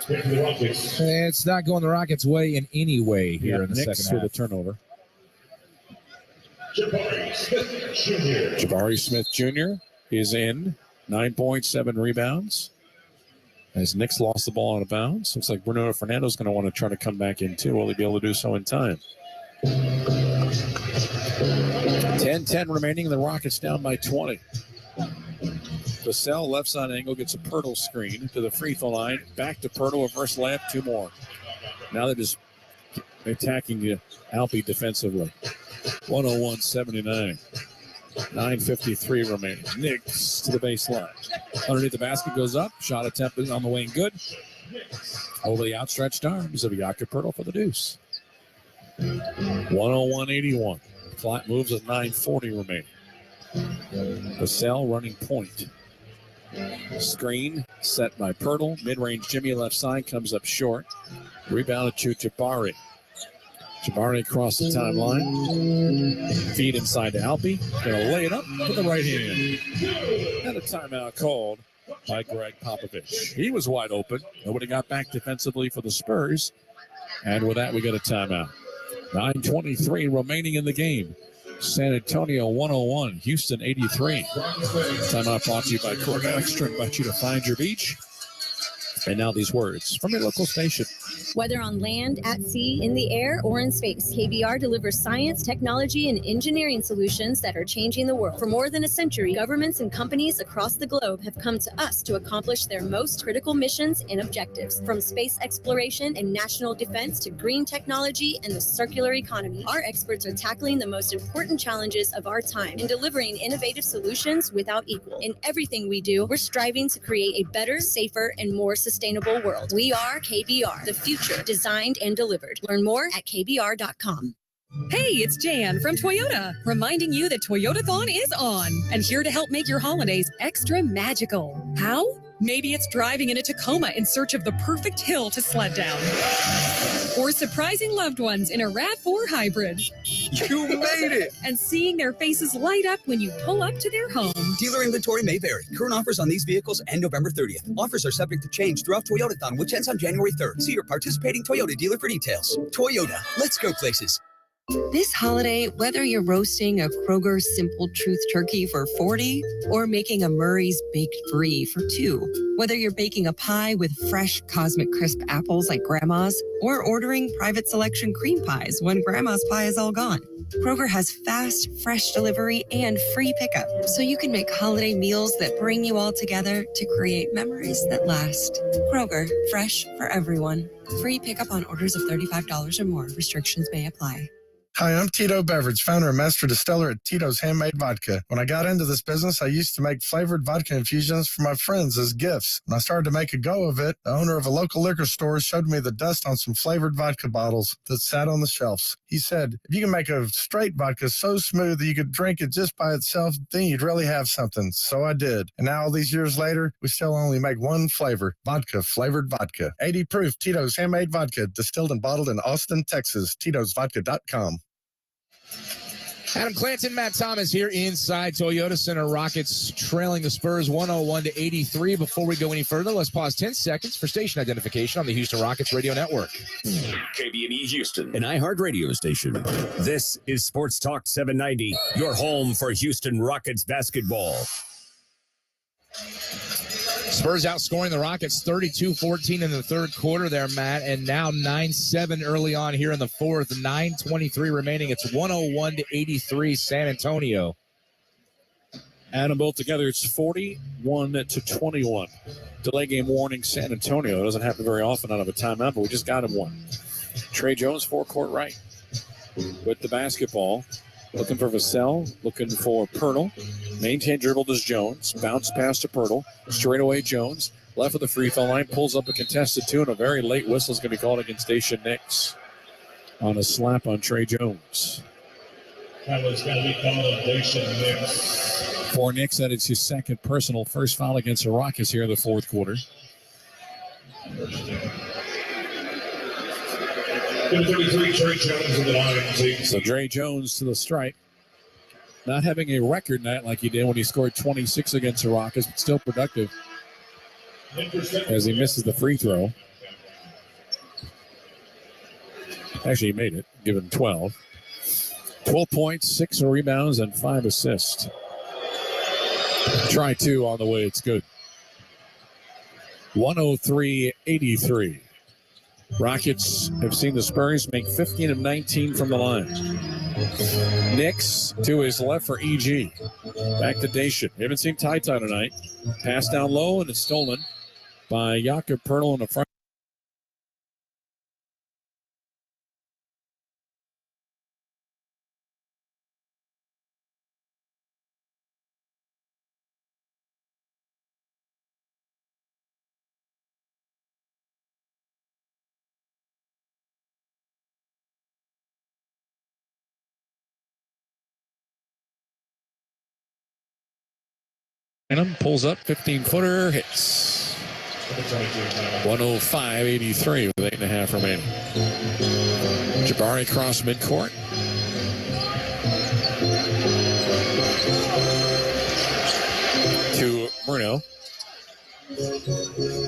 It's not going the Rockets' way in any way here in the second half. With a turnover. Jabari Smith Jr. is in. 9.7 rebounds. As Knicks lost the ball out of bounds. Looks like Bruno Fernando is going to want to try to come back in too. Will he be able to do so in time? 10-10 remaining. The Rockets down by 20. Vassell, left side angle, gets a Pirtle screen to the free throw line. Back to Pirtle, reverse layup, 2 more. Now they're just attacking Alpi defensively. 101-79. 9:53 remaining. Knicks to the baseline. Underneath the basket goes up. Shot attempt is on the way and good. Over the outstretched arms of Jakob Pirtle for the deuce. 101-81. Clock moves at 9:40 remaining. Vassell running point. Screen set by Pirtle. Mid-range Jimmy left side comes up short. Rebounded to Jabari. Jabari across the timeline. Feed inside to Alpi. Gonna lay it up with the right hand. And a timeout called by Greg Popovich. He was wide open. Nobody got back defensively for the Spurs. And with that, we get a timeout. 9:23 remaining in the game. San Antonio 101, Houston 83. Timeout brought to you by Cork Extra. Invite you to find your beach. And now these words from your local station. Whether on land, at sea, in the air, or in space, KBR delivers science, technology, and engineering solutions that are changing the world. For more than a century, governments and companies across the globe have come to us to accomplish their most critical missions and objectives. From space exploration and national defense to green technology and the circular economy, our experts are tackling the most important challenges of our time and delivering innovative solutions without equal. In everything we do, we're striving to create a better, safer, and more sustainable world. We are KBR, the future designed and delivered. Learn more at kbr.com. Hey, it's Jan from Toyota, reminding you that Toyotathon is on and here to help make your holidays extra magical. How? Maybe it's driving in a Tacoma in search of the perfect hill to sled down. Or surprising loved ones in a RAV4 hybrid. You made it! And seeing their faces light up when you pull up to their home. Dealer inventory may vary. Current offers on these vehicles end November 30th. Offers are subject to change throughout Toyotathon, which ends on January 3rd. See your participating Toyota dealer for details. Toyota, let's go places. This holiday, whether you're roasting a Kroger Simple Truth turkey for 40 or making a Murray's Baked Brie for 2, whether you're baking a pie with fresh Cosmic Crisp apples like Grandma's or ordering private selection cream pies when Grandma's pie is all gone, Kroger has fast, fresh delivery and free pickup, so you can make holiday meals that bring you all together to create memories that last. Kroger, fresh for everyone. Free pickup on orders of $35 or more. Restrictions may apply. Hi, I'm Tito Beverage, founder and master distiller at Tito's Handmade Vodka. When I got into this business, I used to make flavored vodka infusions for my friends as gifts. When I started to make a go of it, the owner of a local liquor store showed me the dust on some flavored vodka bottles that sat on the shelves. He said, if you can make a straight vodka so smooth that you could drink it just by itself, then you'd really have something. So I did. And now all these years later, we still only make one flavor, vodka flavored vodka. 80 proof Tito's Handmade Vodka, distilled and bottled in Austin, Texas. Tito'sVodka.com. Adam Clanton, Matt Thomas here inside Toyota Center. Rockets trailing the Spurs 101-83. Before we go any further, let's pause 10 seconds for station identification on the Houston Rockets radio network. KBNE Houston, an iHeart radio station. This is Sports Talk 790, your home for Houston Rockets basketball. Spurs outscoring the Rockets 32-14 in the third quarter there, Matt, and now 9-7 early on here in the fourth. 9:23 remaining. It's 101-83 San Antonio. Add them both together, it's 41-21. Delay game warning, San Antonio. It doesn't happen very often out of a timeout, but we just got him one. Trey Jones, forecourt right, with the basketball. Looking for Vassell, looking for Pirtle. Maintain dribble does Jones. Bounce pass to Pirtle. Straight away Jones. left of the free throw line, pulls up a contested two, and a very late whistle is going to be called against Daisha Nix on a slap on Trey Jones. That was going to be called on Daisha Nix. For Nix, that is his second personal first foul against the Rockets here in the fourth quarter. Number 33, Trey Jones in the line. So Trey Jones to the stripe. Not having a record night like he did when he scored 26 against the Rockets, but still productive as he misses the free throw. Actually, he made it, given 12. 12 points, 6 rebounds, and 5 assists. Try two on the way, it's good. 103-83. Rockets have seen the Spurs make 15 of 19 from the line. Nix to his left for EG. Back to Daisha. We haven't seen Ty tonight. Pass down low, and it's stolen by Jakob Pertl in the front. Pulls up, 15-footer, hits. 105-83 with 8.5 remaining. Jabari cross midcourt. To Bruno.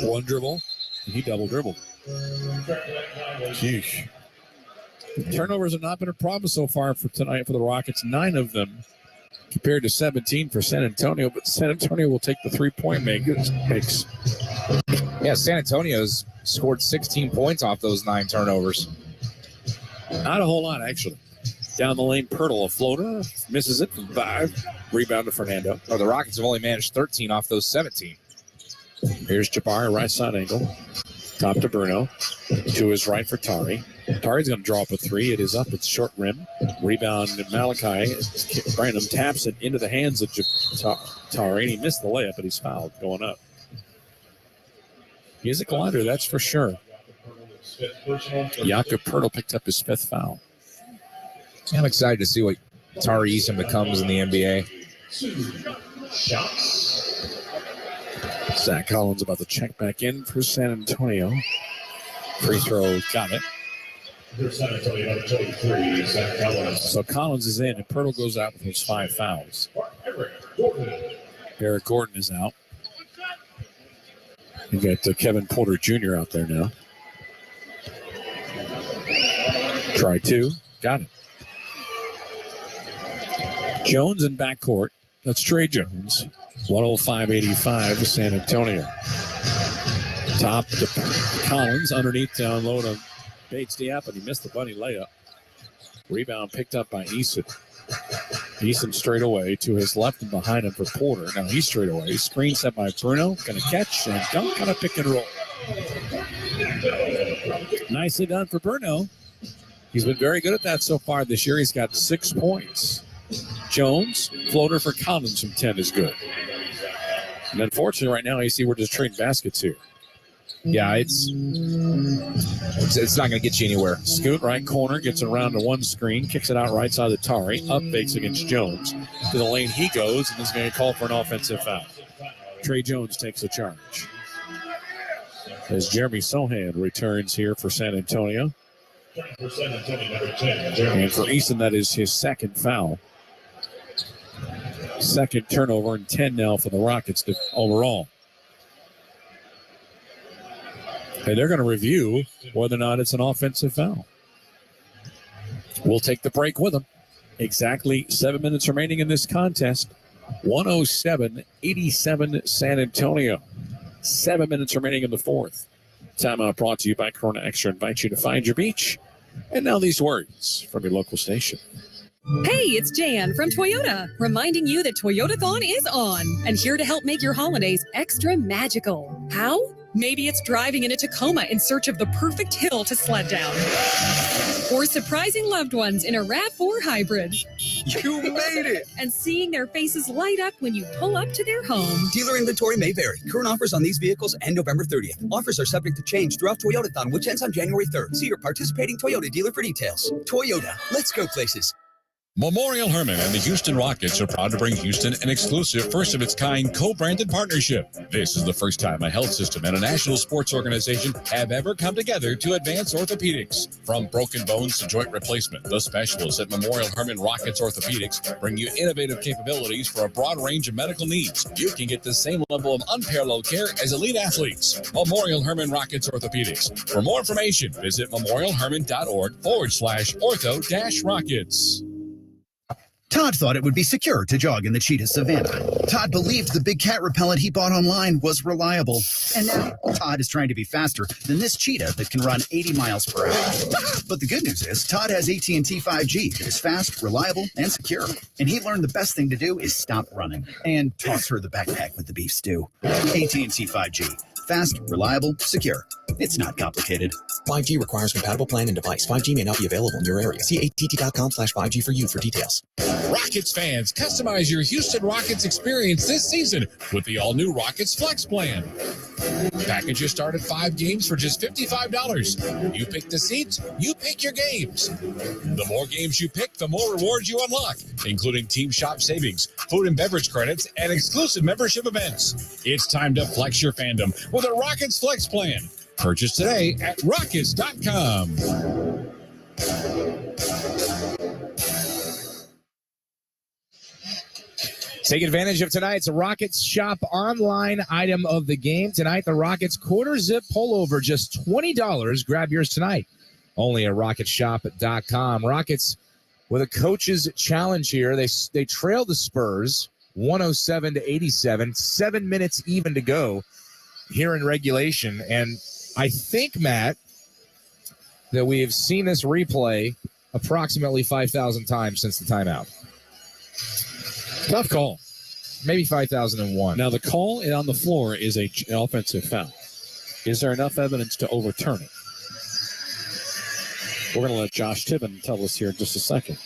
One dribble, and he double dribbled. Sheesh. Turnovers have not been a problem so far for tonight for the Rockets. 9 of them compared to 17 for San Antonio, but San Antonio will take the three-point makes. Yeah, San Antonio's scored 16 points off those 9 turnovers. Not a whole lot, actually. Down the lane, Pertl, a floater, misses it from 5. Rebound to Fernando. Oh, the Rockets have only managed 13 off those 17. Here's Jabari, right side angle. Top to Bruno. To his right for Tari. Tari's going to draw up a 3. It is up. It's short rim. Rebound to Malachi. Brandon taps it into the hands of Tari, and he missed the layup, but he's fouled going up. He's a glider, that's for sure. Jakob Pertl picked up his 5th foul. I'm excited to see what Tari Eason becomes in the NBA. Zach Collins about to check back in for San Antonio. Free throw, got it. So Collins is in, and Pertl goes out with his 5 fouls. Eric Gordon is out. You got Kevin Porter Jr. out there now. Try 2, got it. Jones in backcourt. That's Trey Jones. 105-85 to San Antonio. Top to Collins. Underneath, down low to Bates Diop, and he missed the bunny layup. Rebound picked up by Eason. Eason straight away to his left and behind him for Porter. Now he's straight away. Screen set by Bruno. Going to catch and dunk, kind of pick and roll. Nicely done for Bruno. He's been very good at that so far this year. He's got 6 points. Jones, floater for Collins from 10 is good. And unfortunately, right now, AC, we're just trading baskets here. Yeah, it's not going to get you anywhere. Scoot, right corner, gets it around to one screen, kicks it out right side of Tari, up fakes against Jones. To the lane he goes, and is going to call for an offensive foul. Trey Jones takes a charge. As Jeremy Sohan returns here for San Antonio. And for Easton, that is his 2nd foul. 2nd turnover and 10 now for the Rockets overall. And they're going to review whether or not it's an offensive foul. We'll take the break with them. Exactly 7 minutes remaining in this contest. 107-87 San Antonio. 7 minutes remaining in the 4th. Timeout brought to you by Corona Extra. Invite you to find your beach. And now these words from your local station. Hey, it's Jan from Toyota, reminding you that Toyotathon is on and here to help make your holidays extra magical. How? Maybe it's driving in a Tacoma in search of the perfect hill to sled down. Or surprising loved ones in a RAV4 hybrid. You made it! And seeing their faces light up when you pull up to their home. Dealer inventory may vary. Current offers on these vehicles end November 30th. Offers are subject to change throughout Toyotathon, which ends on January 3rd. See your participating Toyota dealer for details. Toyota, let's go places. Memorial Herman and the Houston Rockets are proud to bring Houston an exclusive, first-of-its-kind co-branded partnership. This is the first time a health system and a national sports organization have ever come together to advance orthopedics. From broken bones to joint replacement, the specialists at Memorial Herman Rockets Orthopedics bring you innovative capabilities for a broad range of medical needs. You can get the same level of unparalleled care as elite athletes. Memorial Herman Rockets Orthopedics. For more information, visit memorialherman.org/ortho-rockets. Todd thought it would be secure to jog in the cheetah savanna. Todd believed the big cat repellent he bought online was reliable. And now Todd is trying to be faster than this cheetah that can run 80 miles per hour. But the good news is Todd has AT&T 5G that is fast, reliable, and secure. And he learned the best thing to do is stop running and toss her the backpack with the beef stew. AT&T 5G. Fast, reliable, secure. It's not complicated. 5G requires compatible plan and device. 5G may not be available in your area. See att.com/5G for you for details. Rockets fans, customize your Houston Rockets experience this season with the all-new Rockets Flex Plan. Packages start at 5 games for just $55. You pick the seats, you pick your games. The more games you pick, the more rewards you unlock, including team shop savings, food and beverage credits, and exclusive membership events. It's time to flex your fandom with a Rockets Flex Plan. Purchase today at Rockets.com. Take advantage of tonight's Rockets Shop online item of the game. Tonight, the Rockets quarter zip pullover, just $20. Grab yours tonight. Only at RocketShop.com. Rockets with a coach's challenge here. They trail the Spurs 107-87. 7 minutes even to go here in regulation. And I think, Matt, that we have seen this replay approximately 5,000 times since the timeout. Tough call. Maybe 5,001. Now, the call on the floor is an offensive foul. Is there enough evidence to overturn it? We're going to let Josh Tibbin tell us here in just a second.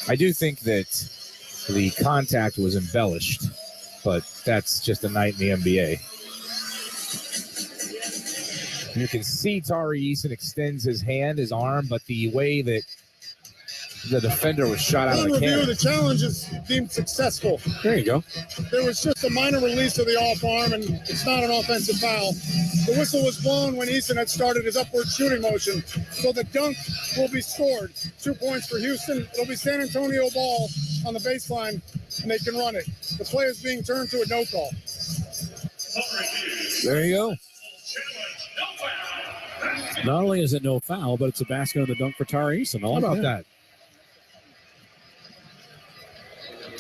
I do think that the contact was embellished, but that's just a night in the NBA. You can see Tari Eason extends his hand, his arm, but the way that the defender was shot out of the cannon. The challenge is deemed successful. There you go. There was just a minor release of the off arm, and it's not an offensive foul. The whistle was blown when Eason had started his upward shooting motion, so the dunk will be scored. 2 points for Houston. It'll be San Antonio ball on the baseline, and they can run it. The play is being turned to a no call. There you go. Not only is it no foul, but it's a basket on the dunk for Tari Eason. How about that?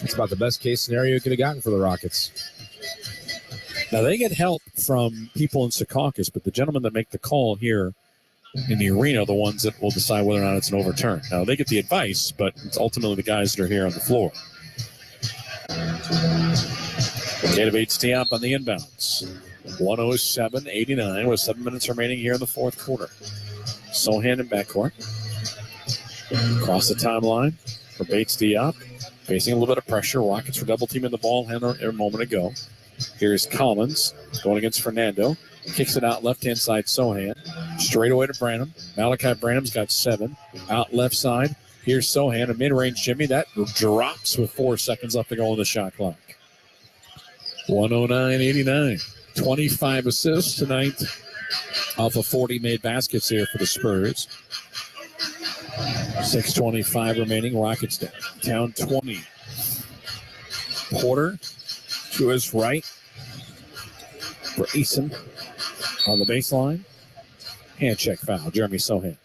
It's about the best case scenario you could have gotten for the Rockets. Now, they get help from people in Secaucus, but the gentlemen that make the call here in the arena are the ones that will decide whether or not it's an overturn. Now, they get the advice, but it's ultimately the guys that are here on the floor. Jada Bates-Diop on the inbounds. 107-89 with 7 minutes remaining here in the fourth quarter. Sohan in backcourt. Across the timeline for Bates-Diop. Facing a little bit of pressure. Rockets were double teaming the ball handler a moment ago. Here's Collins going against Fernando. Kicks it out left-hand side, Sohan. Straight away to Branham. Malachi Branham's got 7. Out left side. Here's Sohan, a mid-range Jimmy. That drops with 4 seconds left to go on the shot clock. 109-89. 25 assists tonight off of 40 made baskets here for the Spurs. 6:25 remaining. Rockets down 20. Porter to his right for Eason on the baseline. Hand check foul. Jeremy Sohan.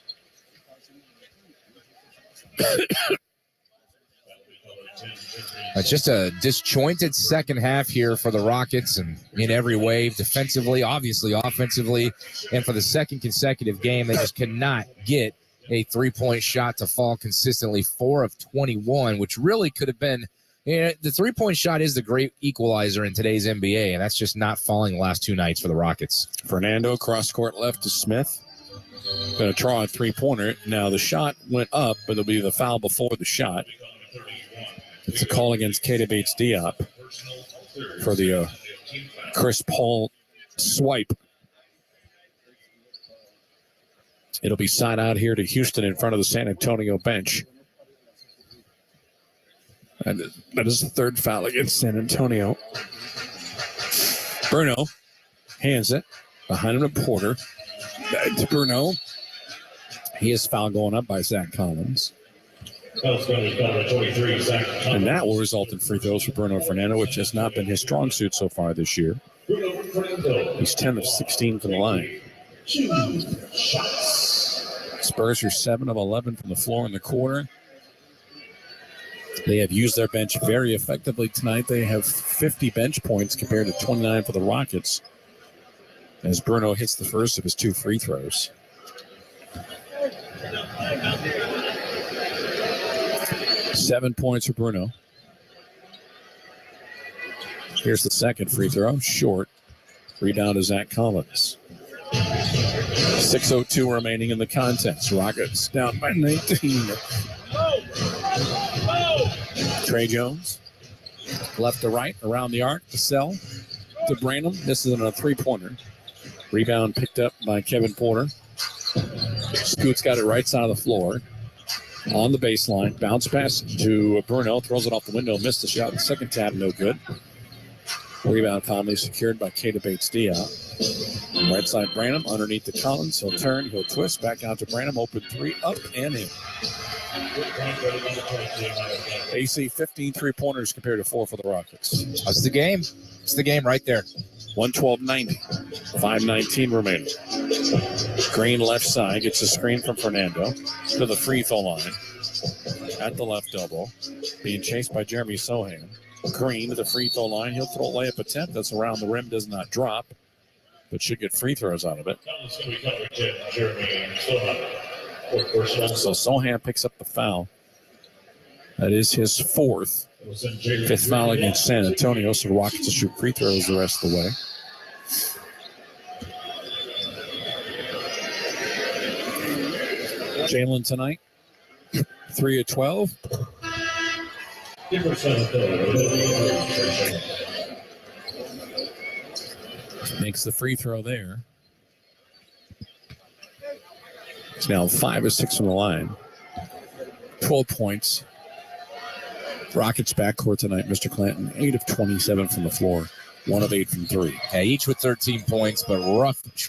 Just a disjointed second half here for the Rockets, and in every way, defensively, obviously offensively, and for the second consecutive game, they just cannot get a three-point shot to fall consistently. 4 of 21, which really could have been Yeah, the three-point shot is the great equalizer in today's NBA, and that's just not falling the last two nights for the Rockets. Fernando cross court left to Smith. Going to try a three-pointer. Now the shot went up, but it'll be the foul before the shot. It's a call against Keita Bates-Diop for the Chris Paul swipe. It'll be side out here to Houston in front of the San Antonio bench. And that is the third foul against San Antonio. Bruno hands it behind him to Porter. Back to Bruno. He is foul going up by Zach Collins. And that will result in free throws for Bruno Fernando, which has not been his strong suit so far this year. He's 10 of 16 from the line. Spurs are 7 of 11 from the floor in the quarter. They have used their bench very effectively tonight. They have 50 bench points compared to 29 for the Rockets, as Bruno hits the first of his 2 free throws. Seven points for Bruno. Here's the second free throw, short. Rebound to Zach Collins. 6:02 remaining in the contest. Rockets down by 19. Trey Jones, left to right, around the arc, to Sell, to Branham. This is a three-pointer. Rebound picked up by Kevin Porter. Scoot's got it right side of the floor. On the baseline, bounce pass to Bruno, throws it off the window, missed the shot. The second tap, no good. Rebound calmly secured by Keita Bates-Diop. Right side Branham, underneath the Collins. He'll turn, he'll twist, back out to Branham. Open three, up and in. AC 15 three-pointers compared to 4 for the Rockets. That's the game. It's the game right there. 112-90. 5:19 remaining. Green left side gets a screen from Fernando to the free throw line at the left elbow. Being chased by Jeremy Sohan. Green to the free throw line. He'll throw a layup attempt that's around the rim, does not drop, but should get free throws out of it. So Sohan picks up the foul. That is his 4th. 5th foul against San Antonio, so the Rockets will shoot free throws the rest of the way. Jalen tonight, 3 of 12. Makes the free throw there. It's now 5 of 6 from the line. 12 points. Rockets backcourt tonight, Mr. Clanton. 8 of 27 from the floor. 1 of 8 from 3. Yeah, each with 13 points, but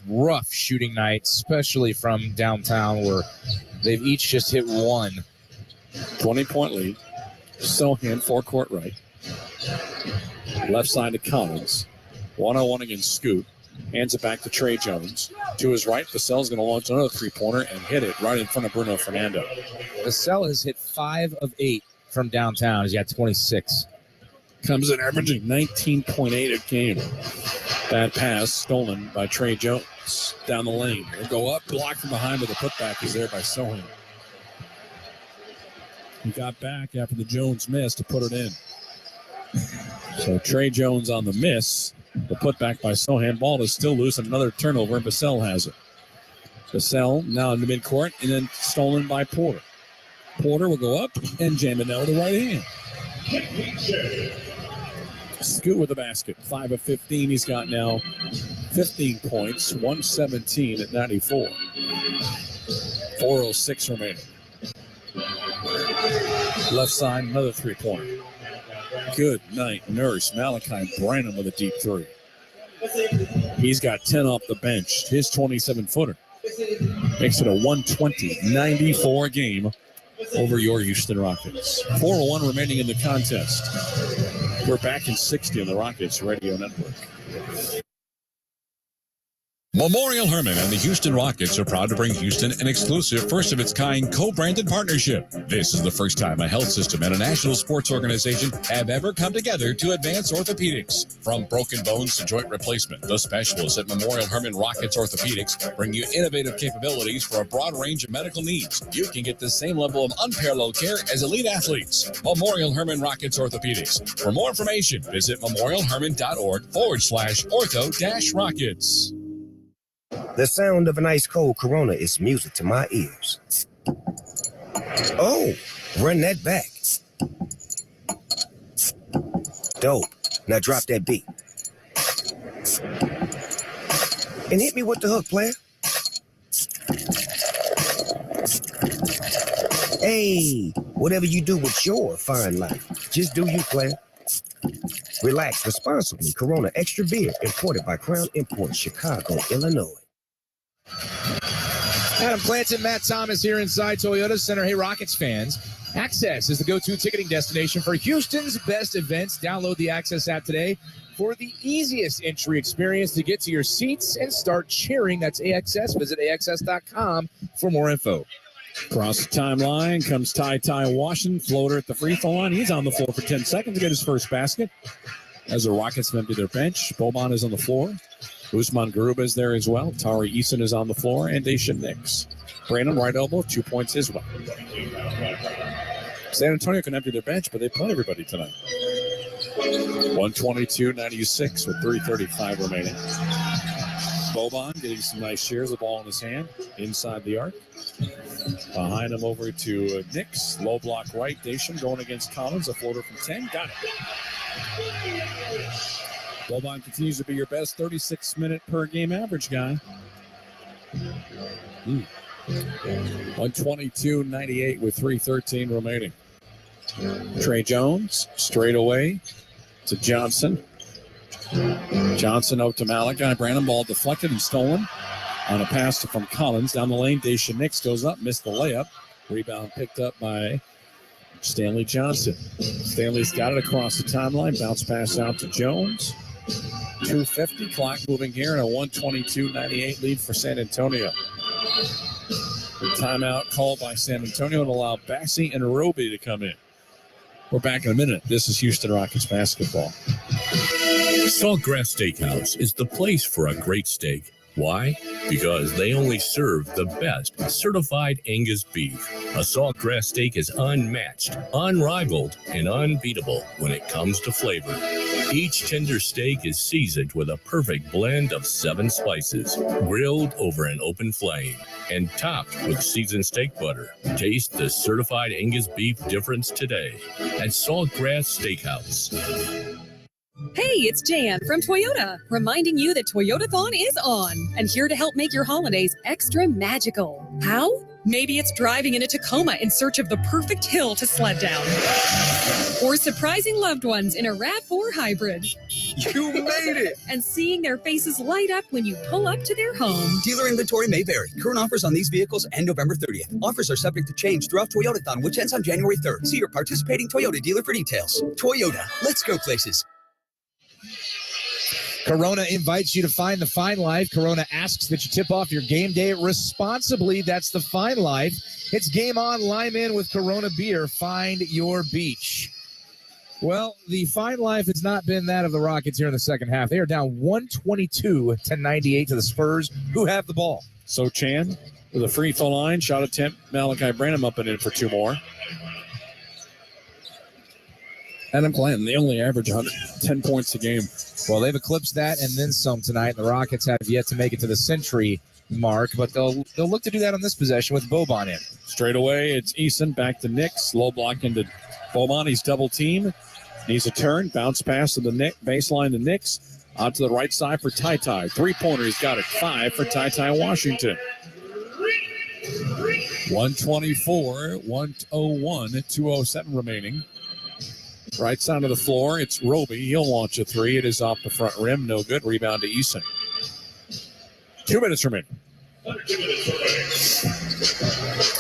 rough shooting night, especially from downtown where they've each just hit 1. 20-point lead. Sohan, forecourt right. Left side to Collins. 1-on-1 against Scoot. Hands it back to Trey Jones. To his right, Vassell's going to launch another three-pointer and hit it right in front of Bruno Fernando. Vassell has hit 5 of 8 from downtown. He's got 26. Comes in averaging 19.8 a game. Bad pass stolen by Trey Jones down the lane. He'll go up, blocked from behind, but the putback is there by Sohan. He got back after the Jones miss to put it in. So Trey Jones on the miss. The putback by Sohan. Ball is still loose, and another turnover, and Vassell has it. Vassell now in the midcourt, and then stolen by Porter. Porter will go up and jam it down with the right hand. Scoot with the basket. 5 of 15. He's got now 15 points. 117 at 94. 4:06 remaining. Left side, another three-pointer. Good night, Nurse. Malachi Branham with a deep 3. He's got 10 off the bench. His 27-footer makes it a 120-94 game over your Houston Rockets. 4:01 remaining in the contest. We're back in 60 on the Rockets Radio Network. Memorial Hermann and the Houston Rockets are proud to bring Houston an exclusive first-of-its-kind co-branded partnership. This is the first time a health system and a national sports organization have ever come together to advance orthopedics. From broken bones to joint replacement, the specialists at Memorial Hermann Rockets Orthopedics bring you innovative capabilities for a broad range of medical needs. You can get the same level of unparalleled care as elite athletes. Memorial Hermann Rockets Orthopedics. For more information, visit memorialhermann.org/ortho-rockets. The sound of an ice cold Corona is music to my ears. Oh, run that back. Dope. Now drop that beat. And hit me with the hook, player. Hey, whatever you do with your fine life, just do you, player. Relax responsibly. Corona Extra Beer, imported by Crown Imports, Chicago, Illinois. Adam Clanton, Matt Thomas here inside Toyota Center. Hey, Rockets fans, Access is the go-to ticketing destination for Houston's best events. Download the Access app today for the easiest entry experience to get to your seats and start cheering. That's AXS. Visit AXS.com for more info. Across the timeline comes Ty Washington, floater at the free throw line. He's on the floor for 10 seconds to get his first basket. As the Rockets empty their bench, Boban is on the floor. Usman Garuba is there as well. Tari Eason is on the floor, and Daisha Nix. Brandon, right elbow, 2 points his way. San Antonio can empty their bench, but they play everybody tonight. 122-96 with 3:35 remaining. Boban getting some nice shares, the ball in his hand, inside the arc. Behind him over to Nix. Low block right. Daisha going against Collins, a floater from 10. Got it. Boban continues to be your best 36-minute per game average guy. 122-98 with 3:13 remaining. Trey Jones straight away to Johnson. Johnson out to Malachi. Brandon, ball deflected and stolen on a pass from Collins down the lane. Daisha Nix goes up, missed the layup. Rebound picked up by Stanley Johnson. Stanley's got it across the timeline. Bounce pass out to Jones. 2:50 clock moving here, and a 122-98 lead for San Antonio. The timeout called by San Antonio to allow Bassie and Roby to come in. We're back in a minute. This is Houston Rockets basketball. Saltgrass Steakhouse is the place for a great steak. Why? Because they only serve the best certified Angus beef. A Saltgrass steak is unmatched, unrivaled, and unbeatable when it comes to flavor. Each tender steak is seasoned with a perfect blend of 7 spices, grilled over an open flame, and topped with seasoned steak butter. Taste the certified Angus beef difference today at Saltgrass Steakhouse. Hey, it's Jan from Toyota, reminding you that Toyotathon is on and here to help make your holidays extra magical. How? Maybe it's driving into Tacoma in search of the perfect hill to sled down. Or surprising loved ones in a RAV4 hybrid. You made it! And seeing their faces light up when you pull up to their home. Dealer inventory may vary. Current offers on these vehicles end November 30th. Offers are subject to change throughout Toyotathon, which ends on January 3rd. See your participating Toyota dealer for details. Toyota, let's go places. Corona invites you to find the fine life. Corona asks that you tip off your game day responsibly. That's the fine life. It's game on. Lime in with Corona beer. Find your beach. Well, the fine life has not been that of the Rockets here in the second half. They are down 122-98 to the Spurs, who have the ball. So Chan with a free throw line, shot attempt. Malachi Branham up and in for 2 more. Adam Clanton, they only average 10 points a game. Well, they've eclipsed that and then some tonight. The Rockets have yet to make it to the century mark, but they'll look to do that on this possession with Boban in. Straight away, it's Eason back to Nix. Low block into Boban. He's double team. Needs a turn. Bounce pass to the baseline to Nix. Out to the right side for Ty. 3-pointer. He's got it. 5 for Ty Washington. 124, 101, 2:07 remaining. Right side of the floor, it's Roby. He'll launch a 3. It is off the front rim. No good. Rebound to Eason. 2 minutes remaining.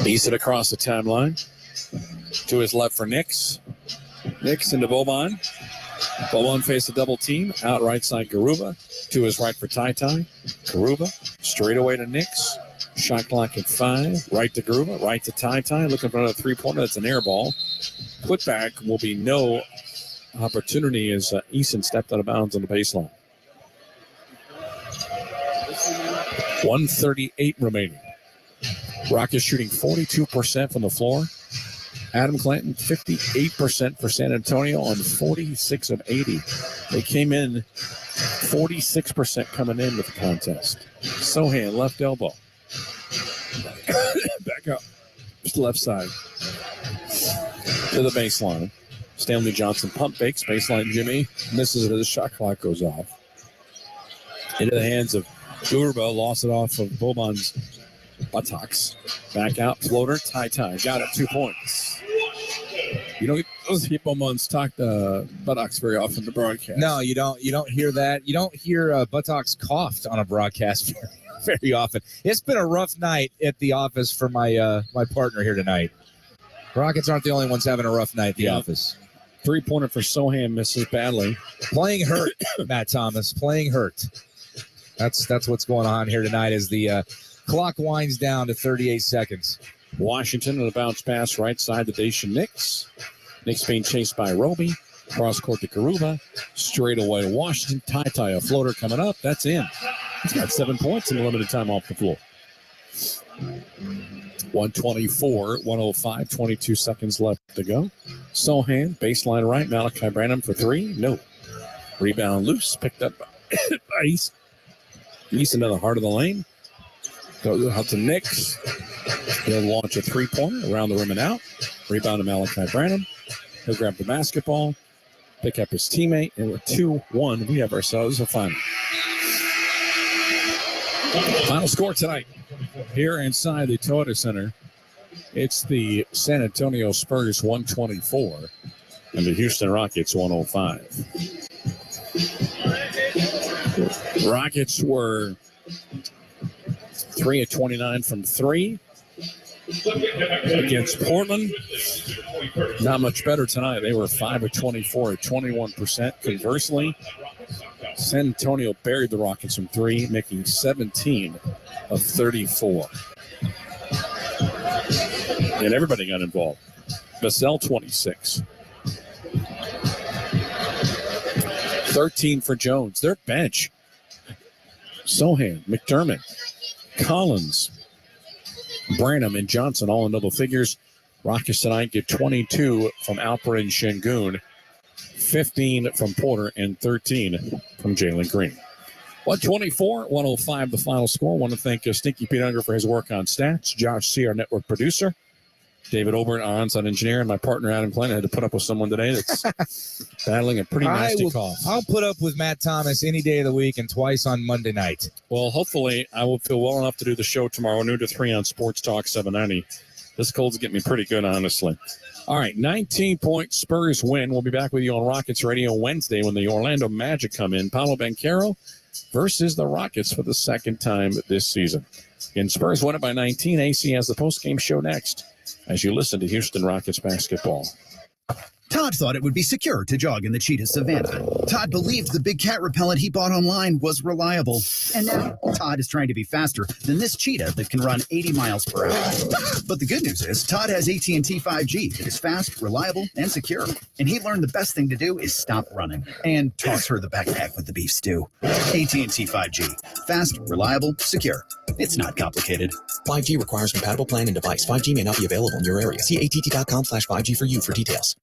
Eason across the timeline. To his left for Nix. Nix into Boban. Boban faced a double team. Out right side, Garuba. To his right for Ty. Garuba, straight away to Nix. Shot clock at 5. Right to Garuba, right to Ty. Looking for another three-pointer. That's an air ball. Putback will be no opportunity as Eason stepped out of bounds on the baseline. 1:38 remaining. Rockets shooting 42% from the floor. Adam Clanton, 58% for San Antonio on 46 of 80. They came in 46% coming into the contest. Sohan, left elbow. Back up. Just left side. To the baseline. Stanley Johnson pump fakes. Baseline Jimmy misses it as the shot clock goes off. Into the hands of Garuba. Lost it off of Boban's buttocks. Back out. Floater. Ty. Got it. 2 points. You don't get Boban's buttocks very often in the broadcast. No, you don't. You don't hear that. You don't hear buttocks coughed on a broadcast very often. It's been a rough night at the office for my my partner here tonight. Rockets aren't the only ones having a rough night at the office. Three-pointer for Sohan misses badly. Playing hurt, Matt Thomas. Playing hurt. That's what's going on here tonight as the clock winds down to 38 seconds. Washington on a bounce pass right side to Daishen Nix. Nix being chased by Roby. Cross court to Garuba. Straight away to Washington. Ty, a floater coming up. That's in. He's got 7 points in a limited time off the floor. 124, 105, 22 seconds left to go. Sohan, baseline right. Malachi Branham for 3. No. Rebound loose. Picked up by East. East into the heart of the lane. Goes out to Nix. He'll launch a three-pointer around the rim and out. Rebound to Malachi Branham. He'll grab the basketball, pick up his teammate, and with 2-1, we have ourselves a final. Final score tonight here inside the Toyota Center. It's the San Antonio Spurs 124 and the Houston Rockets 105. Rockets were 3 of 29 from 3 against Portland. Not much better tonight. They were 5 of 24 at 21%. Conversely, San Antonio buried the Rockets from 3, making 17 of 34. And everybody got involved. Vassell, 26. 13 for Jones. Their bench. Sohan, McDermott, Collins, Branham, and Johnson all in double figures. Rockets tonight get 22 from Alpert and Şengün, 15 from Porter, and 13 from Jalen Green. 124-105 the final score. I want to thank Stinky Pete Unger for his work on stats. Josh C., our network producer. David Obert, our on-site engineer, and my partner Adam Clanton had to put up with someone today that's battling a pretty nasty cough. I'll put up with Matt Thomas any day of the week and twice on Monday night. Well, hopefully I will feel well enough to do the show tomorrow, noon to 3 on Sports Talk 790. This cold's getting me pretty good, honestly. All right, 19-point Spurs win. We'll be back with you on Rockets Radio Wednesday when the Orlando Magic come in. Paolo Banchero versus the Rockets for the second time this season. And Spurs won it by 19. AC has the postgame show next as you listen to Houston Rockets basketball. Todd thought it would be secure to jog in the cheetah savanna. Todd believed the big cat repellent he bought online was reliable. And now Todd is trying to be faster than this cheetah that can run 80 miles per hour. But the good news is Todd has AT&T 5G. It is fast, reliable, and secure. And he learned the best thing to do is stop running and toss her the backpack with the beef stew. AT&T 5G. Fast, reliable, secure. It's not complicated. 5G requires compatible plan and device. 5G may not be available in your area. See att.com/5G for you for details.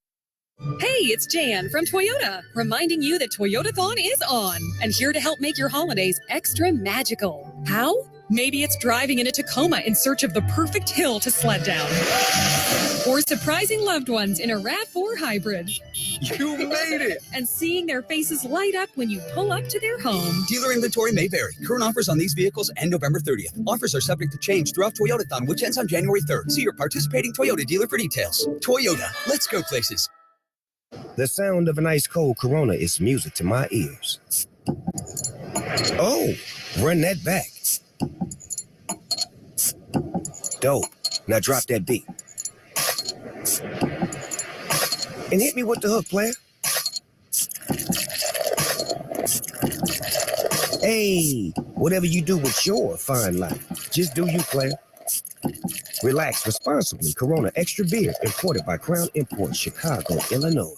Hey, it's Jan from Toyota, reminding you that Toyotathon is on and here to help make your holidays extra magical. How? Maybe it's driving into Tacoma in search of the perfect hill to sled down. Or surprising loved ones in a RAV4 hybrid. You made it! And seeing their faces light up when you pull up to their home. Dealer inventory may vary. Current offers on these vehicles end November 30th. Offers are subject to change throughout Toyotathon, which ends on January 3rd. See your participating Toyota dealer for details. Toyota, let's go places. The sound of an ice cold Corona is music to my ears. Oh, run that back. Dope. Now drop that beat. And hit me with the hook, player. Hey, whatever you do with your fine life, just do you, player. Relax responsibly. Corona Extra Beer, imported by Crown Imports, Chicago, Illinois.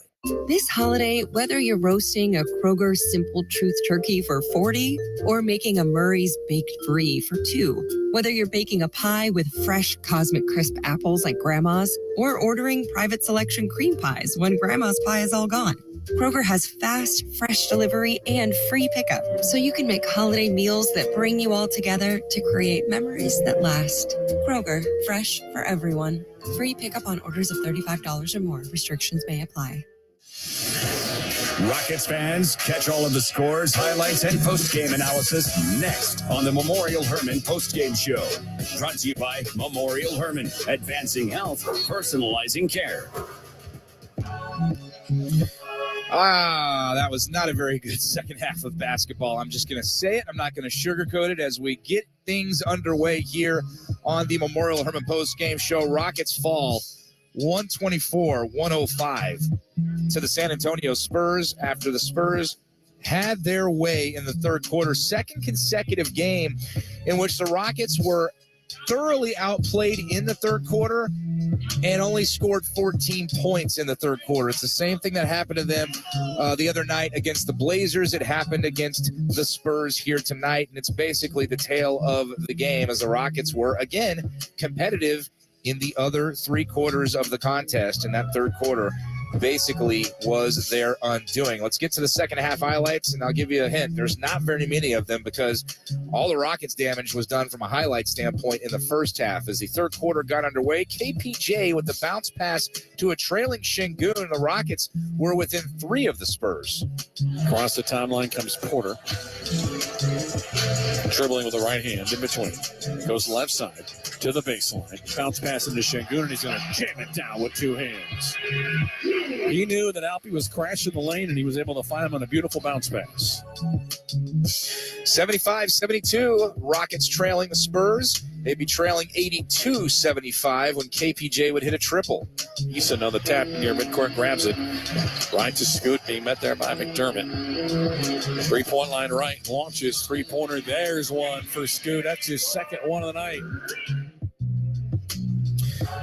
This holiday, whether you're roasting a Kroger Simple Truth turkey for 40 or making a Murray's Baked Brie for 2, whether you're baking a pie with fresh Cosmic Crisp apples like Grandma's or ordering private selection cream pies when Grandma's pie is all gone, Kroger has fast, fresh delivery and free pickup, so you can make holiday meals that bring you all together to create memories that last. Kroger, fresh for everyone. Free pickup on orders of $35 or more. Restrictions may apply. Rockets fans, catch all of the scores, highlights, and post-game analysis next on the Memorial Hermann post-game show. Brought to you by Memorial Hermann, advancing health, personalizing care. That was not a very good second half of basketball. I'm just going to say it. I'm not going to sugarcoat it as we get things underway here on the Memorial Hermann post-game show. Rockets fall 124-105 to the San Antonio Spurs after the Spurs had their way in the third quarter. Second consecutive game in which the Rockets were thoroughly outplayed in the third quarter and only scored 14 points in the third quarter. It's the same thing that happened to them the other night against the Blazers. It happened against the Spurs here tonight, and it's basically the tale of the game as the Rockets were, again, competitive in the other three quarters of the contest, and that third quarter basically was their undoing. Let's get to the second half highlights, and I'll give you a hint. There's not very many of them because all the Rockets damage was done from a highlight standpoint in the first half. As the third quarter got underway, KPJ with the bounce pass to a trailing Şengün, and the Rockets were within 3 of the Spurs. Across the timeline comes Porter. Dribbling with the right hand in between. Goes left side to the baseline. Bounce pass into Şengün, and he's going to jam it down with 2 hands. He knew that Alpi was crashing the lane, and he was able to find him on a beautiful bounce pass. 75-72, Rockets trailing the Spurs. They'd be trailing 82-75 when KPJ would hit a triple. Eason on the tap near midcourt, grabs it. Right to Scoot, being met there by McDermott. 3-point line right, launches, three-pointer. There's one for Scoot. That's his second one of the night.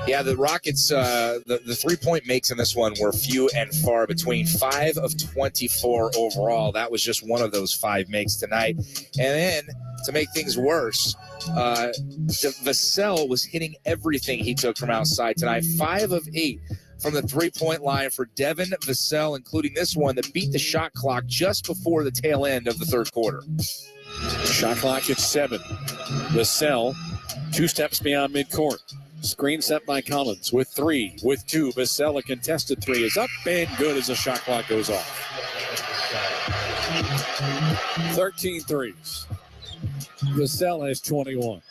Yeah, the Rockets, the three-point makes in this one were few and far between. 5 of 24 overall. That was just one of those 5 makes tonight. And then, to make things worse, Vassell was hitting everything he took from outside tonight. 5 of 8 from the three-point line for Devin Vassell, including this one that beat the shot clock just before the tail end of the third quarter. Shot clock at 7. Vassell, 2 steps beyond midcourt. Screen set by Collins with 3, with 2. Vassell, a contested 3 is up and good as the shot clock goes off. 13 threes. Vassell has 21.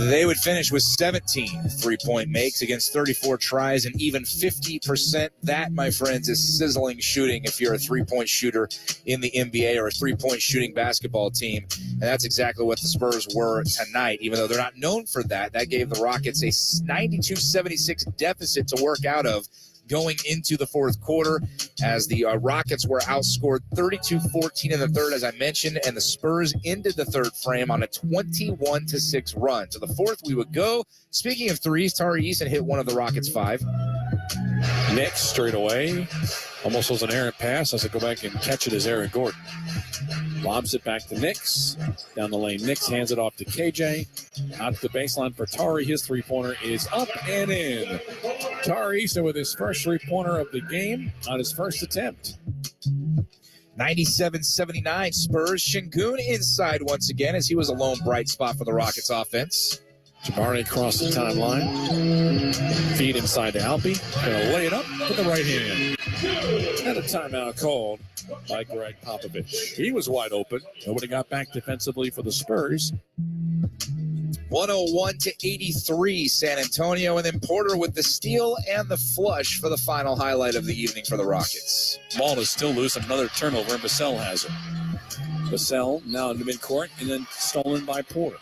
They would finish with 17 three-point makes against 34 tries and even 50%. That, my friends, is sizzling shooting if you're a three-point shooter in the NBA or a three-point shooting basketball team. And that's exactly what the Spurs were tonight. Even though they're not known for that, that gave the Rockets a 92-76 deficit to work out of going into the fourth quarter, as the Rockets were outscored 32-14 in the third, as I mentioned, and the Spurs ended the third frame on a 21-6 run. To the fourth we would go. Speaking of threes, Tari Eason hit one of the Rockets' 5. Knicks straight away. Almost was an errant pass. As I go back and catch it as Aaron Gordon. Lobs it back to Nix. Down the lane, Nix hands it off to KJ. Out to the baseline for Tari. His three-pointer is up and in. Tari Eason with his first three-pointer of the game on his first attempt. 97-79 Spurs. Şengün inside once again, as he was a lone bright spot for the Rockets offense. Jabari across the timeline. Feed inside to Alpi. Gonna lay it up with the right hand. And a timeout called by Greg Popovich. He was wide open. Nobody got back defensively for the Spurs. 101-83 San Antonio, and then Porter with the steal and the flush for the final highlight of the evening for the Rockets. Ball is still loose. Another turnover, and Vassell has it. Vassell now into midcourt and then stolen by Porter.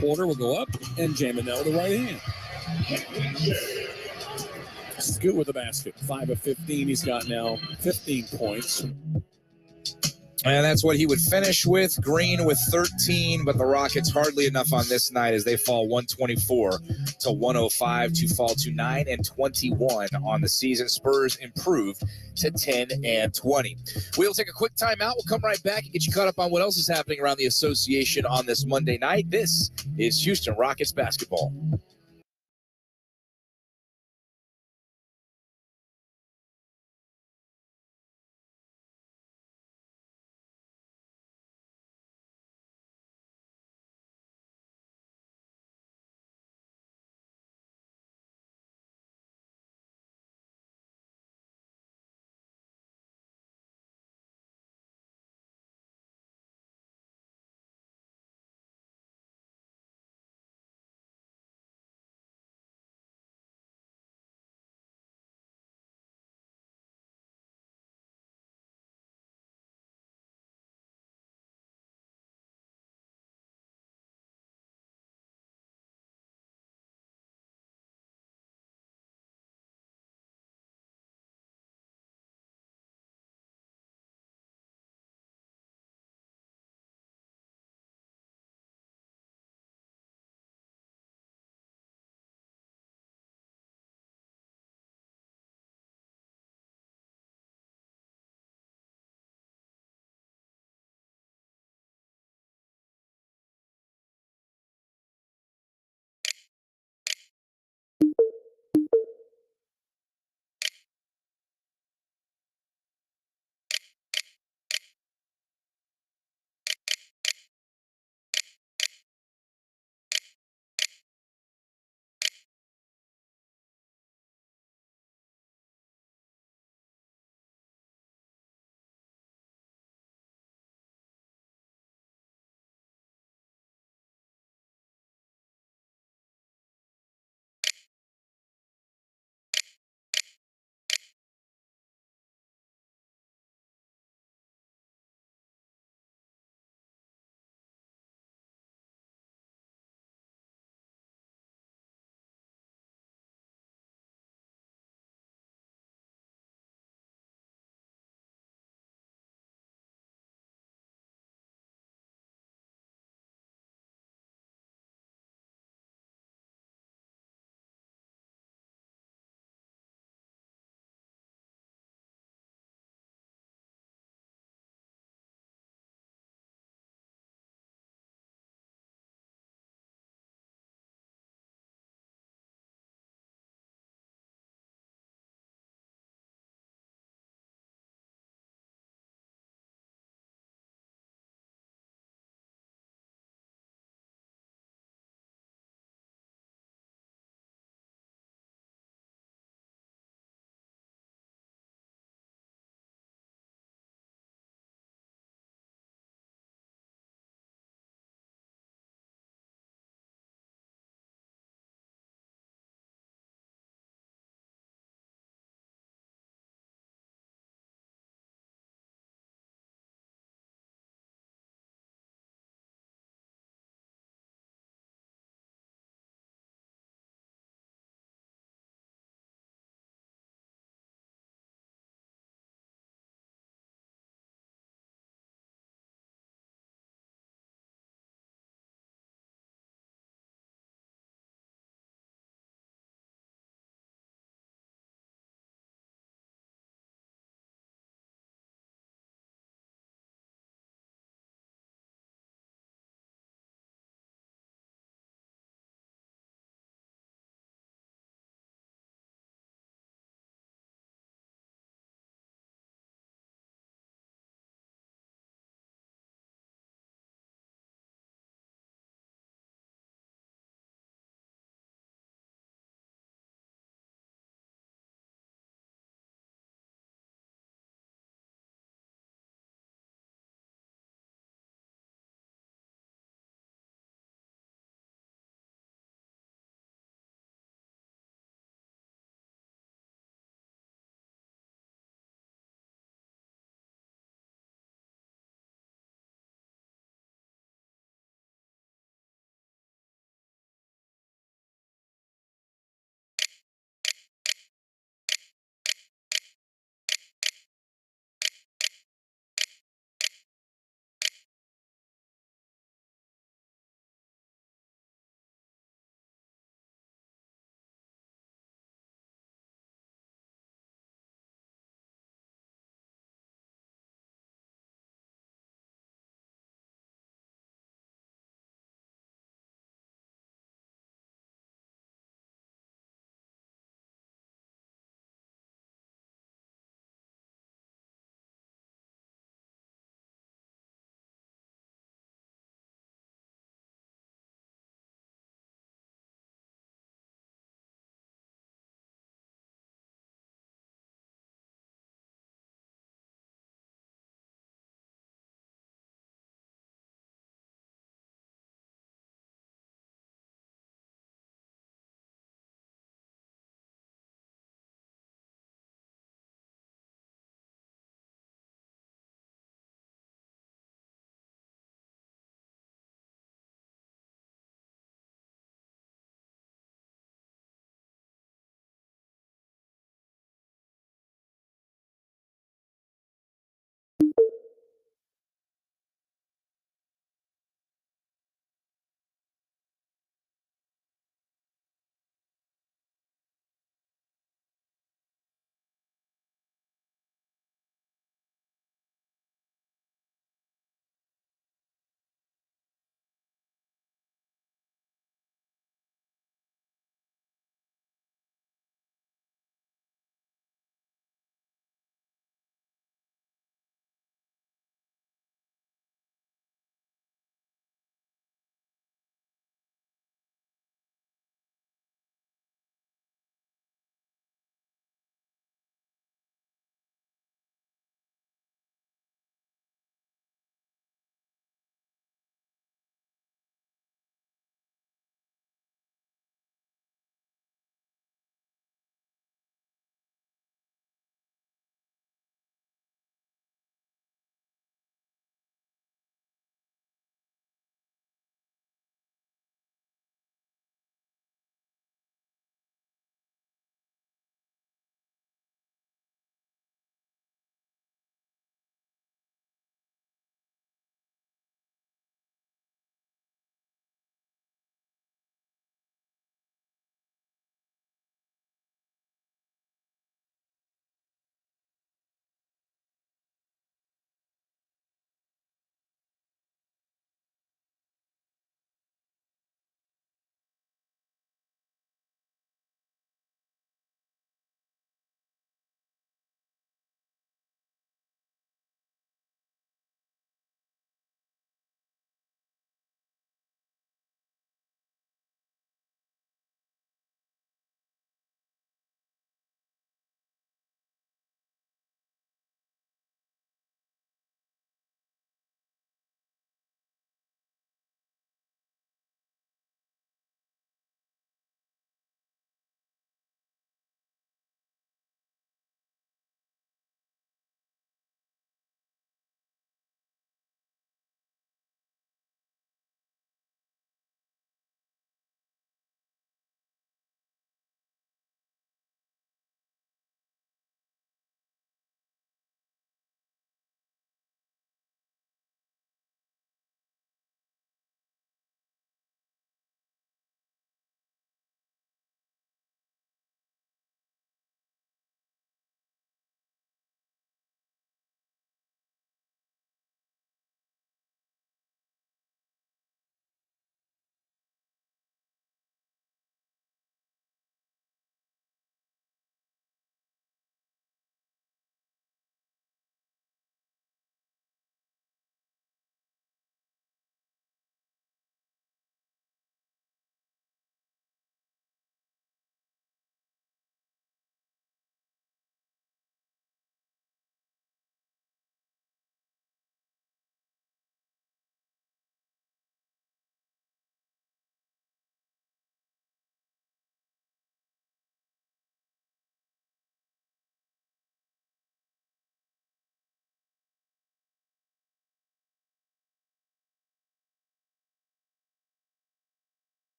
Porter will go up and jam it now with the right hand. Scoot with the basket. 5 of 15. He's got now 15 points. And that's what he would finish with. Green with 13, but the Rockets hardly enough on this night as they fall 124 to 105 to fall to 9 and 21 on the season. Spurs improved to 10 and 20. We'll take a quick timeout. We'll come right back and get you caught up on what else is happening around the association on this Monday night. This is Houston Rockets basketball.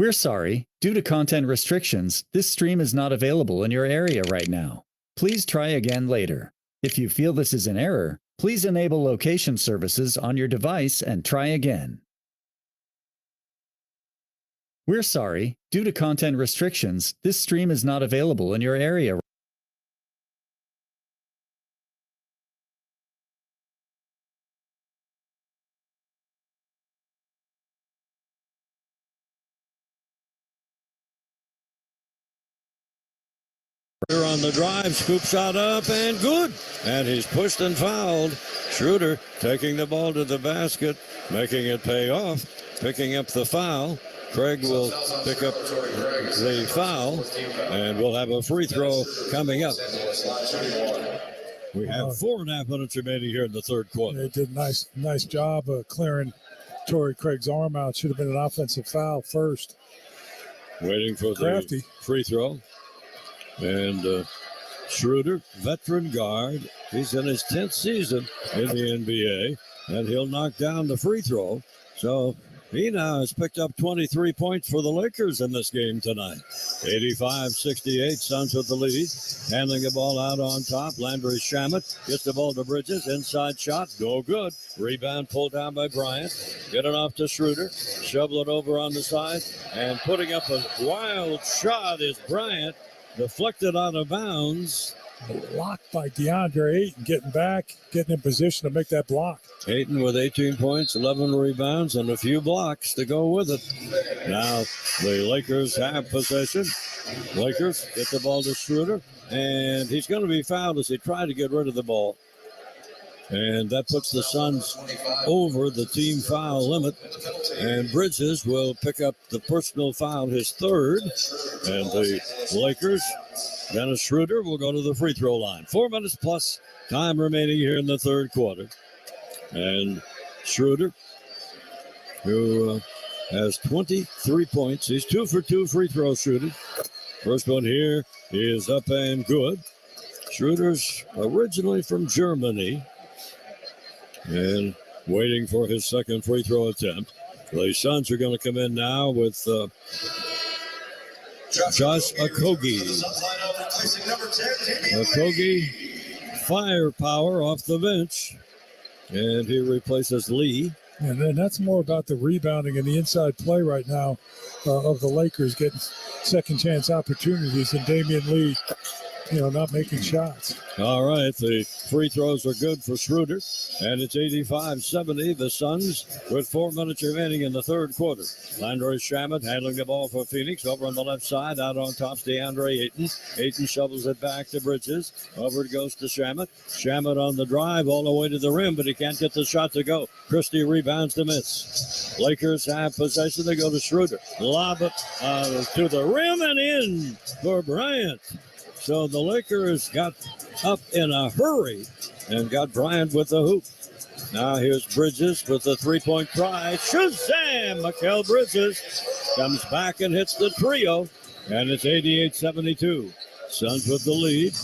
We're sorry. Due to content restrictions, this stream is not available in your area right now. Please try again later. If you feel this is an error, please enable location services on your device and try again. We're sorry. Due to content restrictions, this stream is not available in your area. On the drive, scoop shot up and good. And he's pushed and fouled. Schroeder taking the ball to the basket, making it pay off, picking up the foul. Craig will pick up the foul, and we'll have a free throw coming up. We have 4.5 minutes remaining here in the third quarter. They did a nice job of clearing Torrey Craig's arm out. Should have been an offensive foul first. Waiting for the free throw. And Schroeder, veteran guard, he's in his 10th season in the NBA, and he'll knock down the free throw. So he now has picked up 23 points for the Lakers in this game tonight. 85-68, Suns with the lead. Handling the ball out on top, Landry Shamet gets the ball to Bridges. Inside shot, no good. Rebound pulled down by Bryant. Get it off to Schroeder. Shovel it over on the side. And putting up a wild shot is Bryant. Deflected out of bounds. Blocked by DeAndre Ayton, getting back, getting in position to make that block. Ayton with 18 points, 11 rebounds, and a few blocks to go with it. Now the Lakers have possession. Lakers get the ball to Schroeder, and he's going to be fouled as he tried to get rid of the ball. And that puts the Suns over the team foul limit. And Bridges will pick up the personal foul, his third. And the Lakers, Dennis Schroeder, will go to the free throw line. 4 minutes plus time remaining here in the third quarter. And Schroeder, who has 23 points. He's 2 for 2 free throw shooting. First one here is up and good. Schroeder's originally from Germany. And waiting for his second free throw attempt. The Suns are going to come in now with Josh Okogie. Okogie, firepower off the bench. And he replaces Lee. And then that's more about the rebounding and the inside play right now of the Lakers getting second chance opportunities, and Damian Lee, not making shots. All right, the free throws are good for Schroeder, and it's 85-70. The Suns with 4 minutes remaining in the third quarter. Landry Shamet handling the ball for Phoenix over on the left side. Out on top, DeAndre Ayton. Ayton shovels it back to Bridges. Over it goes to Shamet. Shamet on the drive all the way to the rim, but he can't get the shot to go. Christie rebounds to miss. Lakers have possession. They go to Schroeder. Lob it to the rim and in for Bryant. So the Lakers got up in a hurry and got Bryant with the hoop. Now here's Bridges with the three-point try. Shazam! Mikal Bridges comes back and hits the trio, and it's 88-72. Suns with the lead,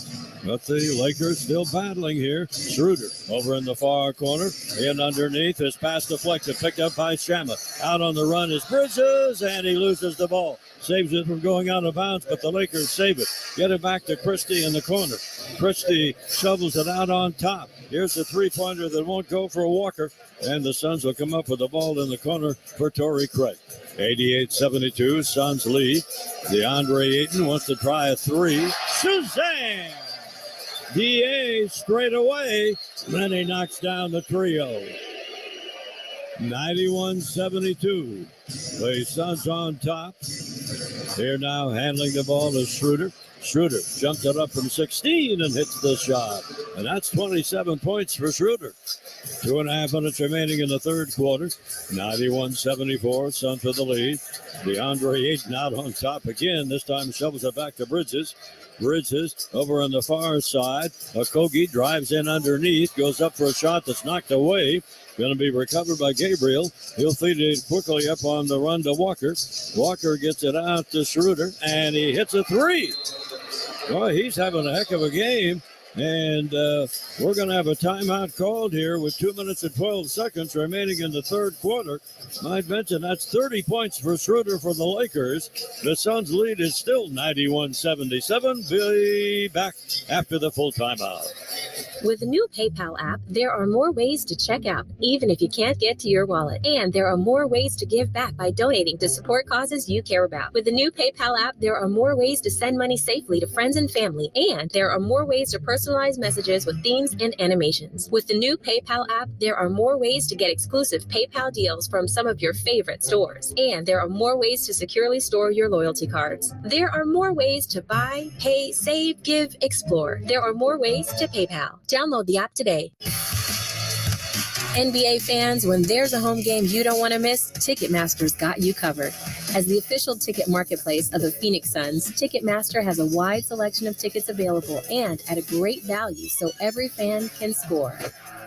but the Lakers still battling here. Schroeder over in the far corner. In underneath, his pass deflected, picked up by Shamet. Out on the run is Bridges, and he loses the ball. Saves it from going out of bounds, but the Lakers save it. Get it back to Christie in the corner. Christie shovels it out on top. Here's the three-pointer that won't go for Walker, and the Suns will come up with the ball in the corner for Torrey Craig. 88-72, Suns lead. DeAndre Ayton wants to try a three. Shazam! DA straight away, then he knocks down the trio. 91-72. The Suns on top. Here now handling the ball is Schroeder. Schroeder jumps it up from 16 and hits the shot. And that's 27 points for Schroeder. 2.5 minutes remaining in the third quarter. 91-74, Suns for the lead. DeAndre Ayton out on top again. This time shovels it back to Bridges. Bridges over on the far side. Okogie drives in underneath, goes up for a shot that's knocked away. Going to be recovered by Gabriel. He'll feed it quickly up on the run to Walker. Walker gets it out to Schroeder, and he hits a three. Boy, he's having a heck of a game. And we're going to have a timeout called here with 2 minutes and 12 seconds remaining in the third quarter. Might mention that's 30 points for Schroeder for the Lakers. The Suns' lead is still 91-77. Be back after the full timeout. With the new PayPal app, there are more ways to check out, even if you can't get to your wallet. And there are more ways to give back by donating to support causes you care about. With the new PayPal app, there are more ways to send money safely to friends and family. And there are more ways to personalize messages with themes and animations. With the new PayPal app, there are more ways to get exclusive PayPal deals from some of your favorite stores. And there are more ways to securely store your loyalty cards. There are more ways to buy, pay, save, give, explore. There are more ways to PayPal. Download the app today. NBA fans, when there's a home game you don't want to miss, Ticketmaster's got you covered. As the official ticket marketplace of the Phoenix Suns, Ticketmaster has a wide selection of tickets available and at a great value so every fan can score.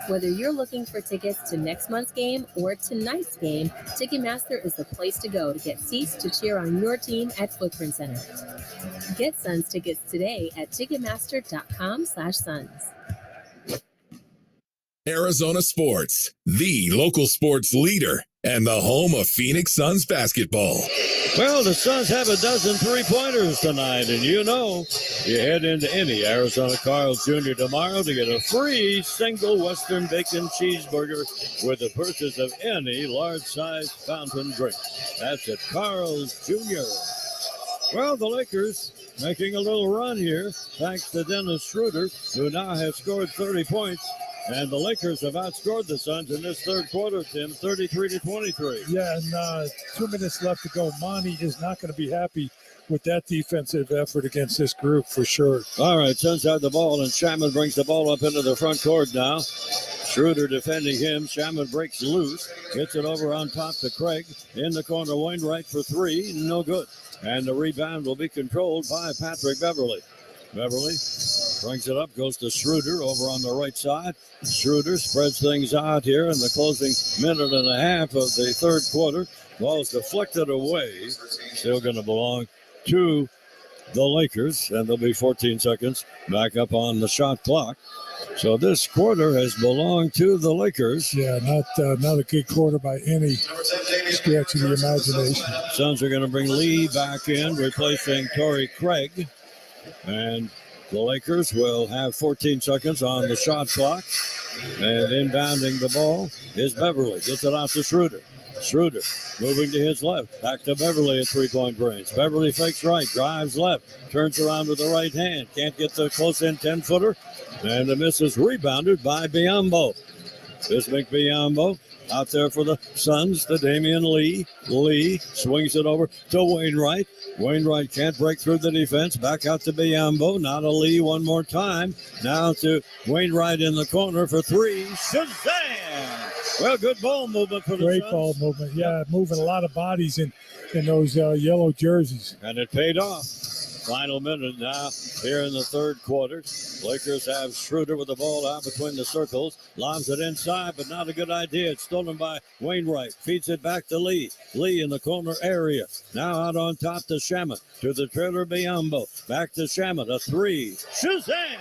Whether you're looking for tickets to next month's game or tonight's game, Ticketmaster is the place to go to get seats to cheer on your team at Footprint Center. Get Suns tickets today at Ticketmaster.com/Suns. Arizona Sports, the local sports leader and the home of Phoenix Suns basketball. Well, the Suns have a dozen three-pointers tonight, and you head into any Arizona Carl's Jr. tomorrow to get a free single Western bacon cheeseburger with the purchase of any large-sized fountain drink. That's at Carl's Jr. Well, the Lakers making a little run here, thanks to Dennis Schroeder, who now has scored 30 points. And the Lakers have outscored the Suns in this third quarter, Tim, 33-23. Yeah, and 2 minutes left to go. Monty is not going to be happy with that defensive effort against this group for sure. All right, Suns have the ball, and Shaman brings the ball up into the front court now. Schroeder defending him. Shaman breaks loose, gets it over on top to Craig. In the corner, Wainwright for three, no good. And the rebound will be controlled by Patrick Beverly. Beverly brings it up, goes to Schroeder over on the right side. Schroeder spreads things out here in the closing minute and a half of the third quarter. Ball's deflected away. Still going to belong to the Lakers, and there'll be 14 seconds back up on the shot clock. So this quarter has belonged to the Lakers. Yeah, not a good quarter by any stretch of the imagination. Suns are going to bring Lee back in, replacing Torrey Craig. And the Lakers will have 14 seconds on the shot clock. And inbounding the ball is Beverly. Gets it out to Schroeder. Schroeder moving to his left. Back to Beverly at three-point range. Beverly fakes right, drives left, turns around with the right hand. Can't get the close-in 10-footer. And the miss is rebounded by Biyombo. Bismack Biyombo out there for the Suns to Damian Lee. Lee swings it over to Wainwright. Wainwright can't break through the defense. Back out to Biyombo. Now to Lee one more time. Now to Wainwright in the corner for three. Shazam! Well, good ball movement for the Great Suns. ball movement. Yeah, moving a lot of bodies in those yellow jerseys. And it paid off. Final minute now here in the third quarter. Lakers have Schroeder with the ball out between the circles. Lobs it inside, but not a good idea. It's stolen by Wainwright. Feeds it back to Lee. Lee in the corner area. Now out on top to Shaman. To the trailer Biyombo. Back to Shaman. A three. Shazam!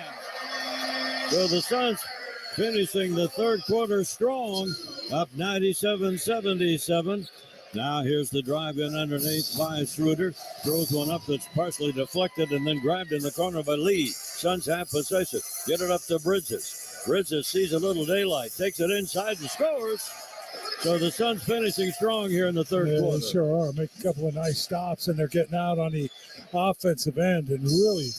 So the Suns finishing the third quarter strong. Up 97-77. Now here's the drive in underneath by Schroeder. Throws one up that's partially deflected and then grabbed in the corner by Lee. Suns have possession. Get it up to Bridges. Bridges sees a little daylight. Takes it inside and scores. So the Suns finishing strong here in the third quarter. They sure are. Make a couple of nice stops, and they're getting out on the offensive end and really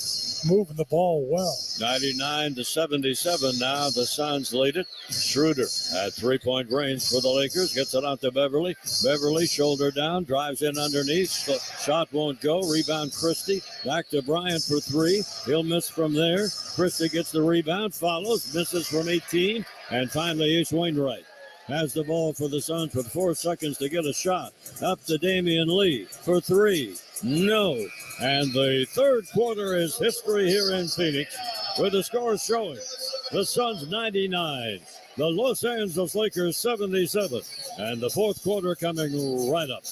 moving the ball well. 99-77 now. The Suns lead it. Schroeder at three-point range for the Lakers. Gets it out to Beverly. Beverly, shoulder down, drives in underneath. Shot won't go. Rebound Christie. Back to Bryant for three. He'll miss from there. Christie gets the rebound, follows, misses from 18. And finally, Ace Wainwright has the ball for the Suns with 4 seconds to get a shot. Up to Damian Lee for three. No. And the third quarter is history here in Phoenix with the score showing the Suns 99, the Los Angeles Lakers 77, and the fourth quarter coming right up.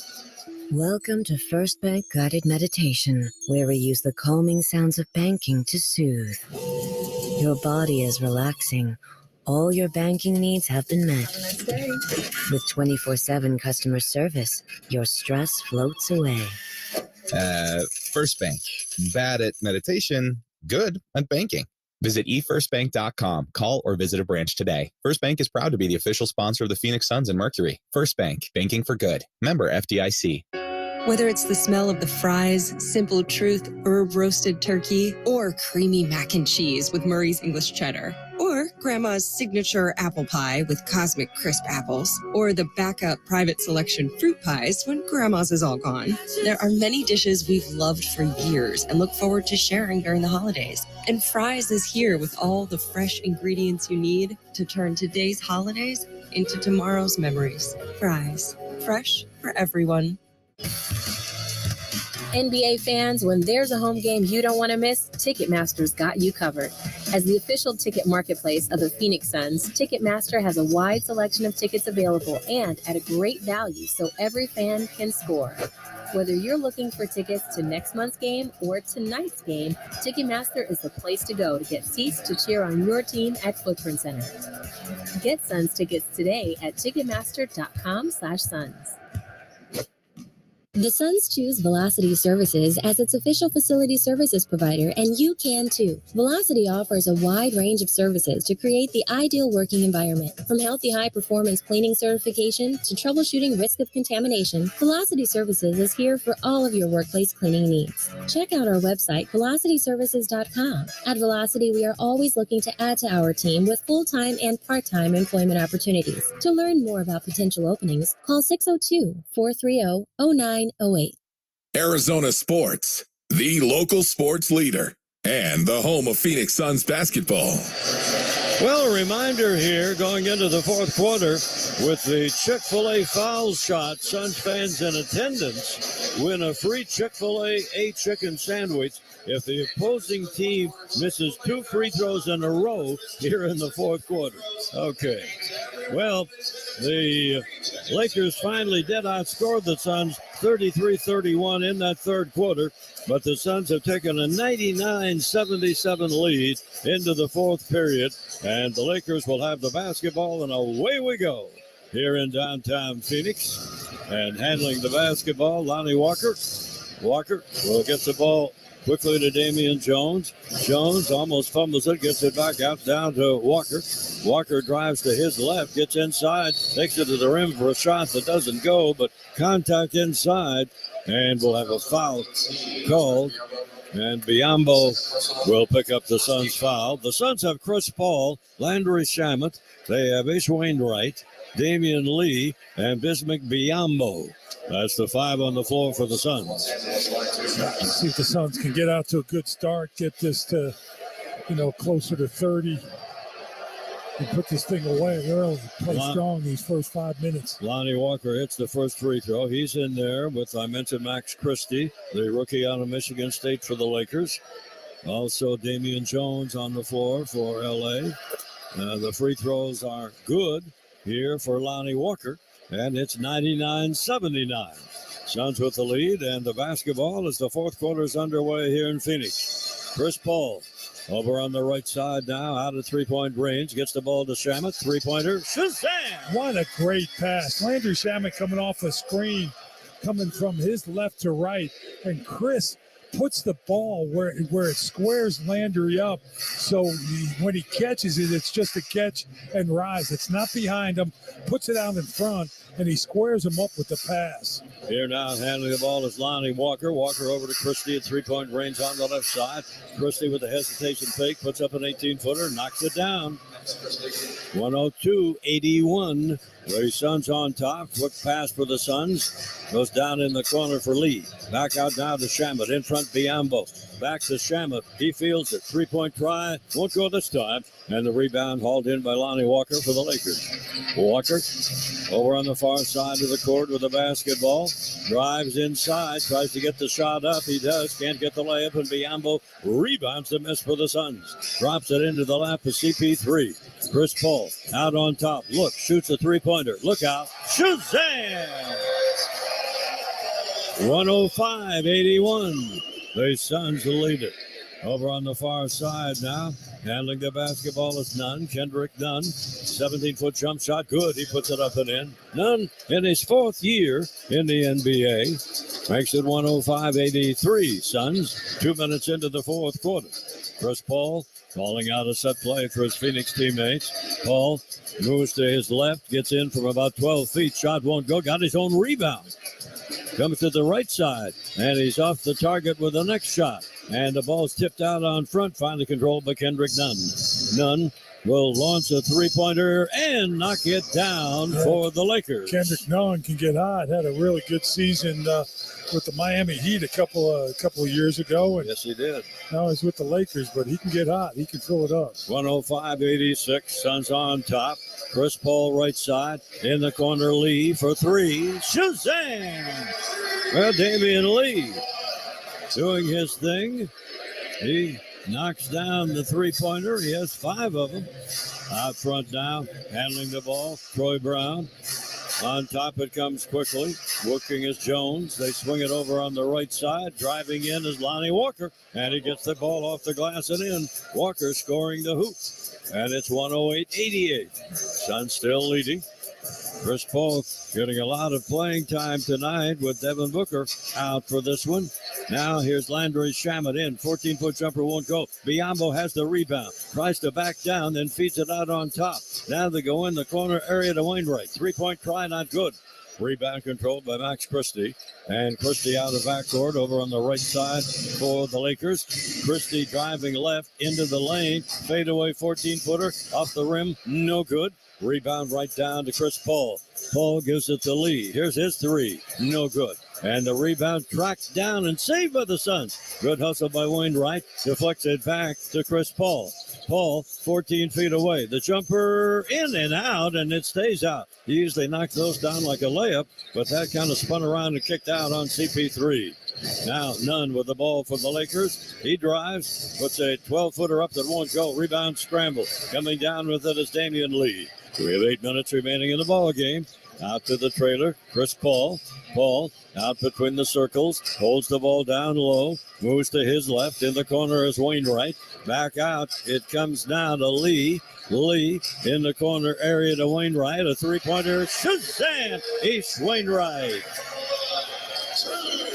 Welcome to First Bank Guided Meditation, where we use the calming sounds of banking to soothe. Your body is relaxing. All your banking needs have been met. With 24/7 customer service, your stress floats away. First Bank. Bad at meditation, good at banking. Visit efirstbank.com. Call or visit a branch today. First Bank is proud to be the official sponsor of the Phoenix Suns and Mercury. First Bank, banking for good. Member FDIC. Whether it's the smell of the fries, Simple Truth herb roasted turkey, or creamy mac and cheese with Murray's English cheddar, or Grandma's signature apple pie with Cosmic Crisp apples, or the backup private selection fruit pies when Grandma's is all gone, there are many dishes we've loved for years and look forward to sharing during the holidays. And Fry's is here with all the fresh ingredients you need to turn today's holidays into tomorrow's memories. Fry's, fresh for everyone. NBA fans, when there's a home game you don't want to miss, Ticketmaster's got you covered. As the official ticket marketplace of the Phoenix Suns, Ticketmaster has a wide selection of tickets available and at a great value so every fan can score. Whether you're looking for tickets to next month's game or tonight's game, Ticketmaster is the place to go to get seats to cheer on your team at Footprint Center. Get Suns tickets today at Ticketmaster.com/Suns. The Suns choose Velocity Services as its official facility services provider, and you can too. Velocity offers a wide range of services to create the ideal working environment. From healthy high-performance cleaning certification to troubleshooting risk of contamination, Velocity Services is here for all of your workplace cleaning needs. Check out our website, velocityservices.com. At Velocity, we are always looking to add to our team with full-time and part-time employment opportunities. To learn more about potential openings, call 602-430-0908. Arizona Sports, the local sports leader and the home of Phoenix Suns basketball. Well, a reminder here going into the fourth quarter with the Chick-fil-A foul shot. Suns fans in attendance win a free Chick-fil-A chicken sandwich if the opposing team misses 2 free throws in a row here in the fourth quarter. Okay. Well, the Lakers finally did outscore the Suns 33-31 in that third quarter, but the Suns have taken a 99-77 lead into the fourth period, and the Lakers will have the basketball, and away we go here in downtown Phoenix. And handling the basketball, Lonnie Walker. Walker will get the ball quickly to Damian Jones. Jones almost fumbles it, gets it back out down to Walker. Walker drives to his left, gets inside, takes it to the rim for a shot that doesn't go, but contact inside, and we'll have a foul called. And Biyombo will pick up the Suns foul. The Suns have Chris Paul, Landry Shamet. They have Ish Wainwright, Damian Lee, and Bismack Biyombo. That's the 5 on the floor for the Suns. See if the Suns can get out to a good start, get this to, closer to 30, and put this thing away early. Play strong these first 5 minutes. Lonnie Walker hits the first free throw. He's in there with, I mentioned, Max Christie, the rookie out of Michigan State for the Lakers. Also, Damian Jones on the floor for L.A. The free throws are good here for Lonnie Walker. And it's 99-79. Suns with the lead, and the basketball as the fourth quarter is underway here in Phoenix. Chris Paul over on the right side now, out of three-point range, gets the ball to Shamet. Three-pointer, Shazam! What a great pass. Landry Shamet coming off a screen, coming from his left to right, and Chris puts the ball where it squares Landry up. So when he catches it, it's just a catch and rise. It's not behind him, puts it out in front, and he squares him up with the pass. Here now handling the ball is Lonnie Walker. Walker over to Christie at three-point range on the left side. Christie with the hesitation fake, puts up an 18-footer, knocks it down. 102-81. The Suns on top. Quick pass for the Suns. Goes down in the corner for Lee. Back out now to Shamet. In front, Biyombo. Back to Shamet. He fields it. Three-point try. Won't go this time. And the rebound hauled in by Lonnie Walker for the Lakers. Walker over on the far side of the court with the basketball. Drives inside. Tries to get the shot up. He does. Can't get the layup. And Biyombo rebounds the miss for the Suns. Drops it into the lap of CP3. Chris Paul out on top. Look. Shoots a three-pointer. Look out. Shazam! 105-81. The Suns lead it. Over on the far side now, Handling the basketball is Nunn. Kendrick Nunn. 17-foot jump shot. Good. He puts it up and in. Nunn in his 4th year in the NBA. Makes it 105-83. Suns 2 minutes into the 4th quarter. Chris Paul calling out a set play for his Phoenix teammates. Paul moves to his left. Gets in from about 12 feet. Shot won't go. Got his own rebound. Comes to the right side. And he's off the target with the next shot. And the ball's tipped out on front, finally controlled by Kendrick Nunn. Nunn will launch a three-pointer and knock it down for the Lakers. Kendrick Nunn can get hot. Had a really good season with the Miami Heat a couple of years ago. And yes, he did. Now he's with the Lakers, but he can get hot. He can fill it up. 105-86. Suns on top. Chris Paul right side. In the corner, Lee for 3. Shazam! Well, Damian Lee doing his thing. He knocks down the three-pointer. He has 5 of them. Out front now, handling the ball, Troy Brown. On top it comes quickly. Working is Jones. They swing it over on the right side. Driving in is Lonnie Walker. And he gets the ball off the glass and in. Walker scoring the hoop. And it's 108-88. Suns still leading. Chris Paul getting a lot of playing time tonight with Devin Booker out for this one. Now here's Landry Shamet in. 14-foot jumper won't go. Biyombo has the rebound. Tries to back down, then feeds it out on top. Now they go in the corner area to Wainwright. 3-point try, not good. Rebound controlled by Max Christie. And Christie out of backcourt over on the right side for the Lakers. Christie driving left into the lane. Fadeaway 14-footer off the rim. No good. Rebound right down to Chris Paul. Paul gives it to Lee. Here's his 3. No good. And the rebound tracked down and saved by the Suns. Good hustle by Wainwright. Deflects it back to Chris Paul. Paul, 14 feet away. The jumper in and out, and it stays out. He usually knocks those down like a layup, but that kind of spun around and kicked out on CP3. Now Nunn with the ball for the Lakers. He drives, puts a 12-footer up that won't go. Rebound scramble. Coming down with it is Damian Lee. We have 8 minutes remaining in the ball game. Out to the trailer, Chris Paul. Paul out between the circles, holds the ball down low, moves to his left. In the corner is Wainwright. Back out, it comes now to Lee. Lee in the corner area to Wainwright. A three-pointer, Shazam! East Wainwright.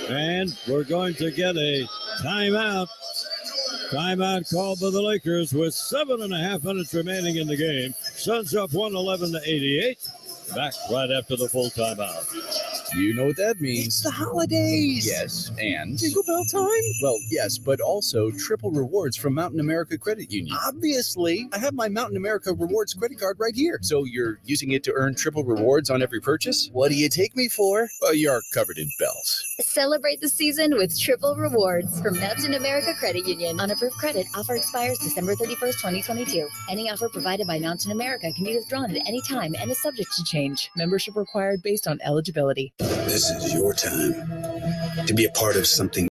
And we're going to get a timeout. Timeout called by the Lakers with 7.5 minutes remaining in the game. Suns up 111-88. Back right after the full timeout. You know what that means. It's the holidays. Yes, and Jingle bell time? well, yes, but also triple rewards from Mountain America Credit Union. Obviously, I have my Mountain America Rewards credit card right here. So you're using it to earn triple rewards on every purchase? What do you take me for? Well, you're covered in bells. Celebrate the season with triple rewards from Mountain America Credit Union. Unapproved credit offer expires December 31st, 2022. Any offer provided by Mountain America can be withdrawn at any time and is subject to change. Membership required based on eligibility. This is your time to be a part of something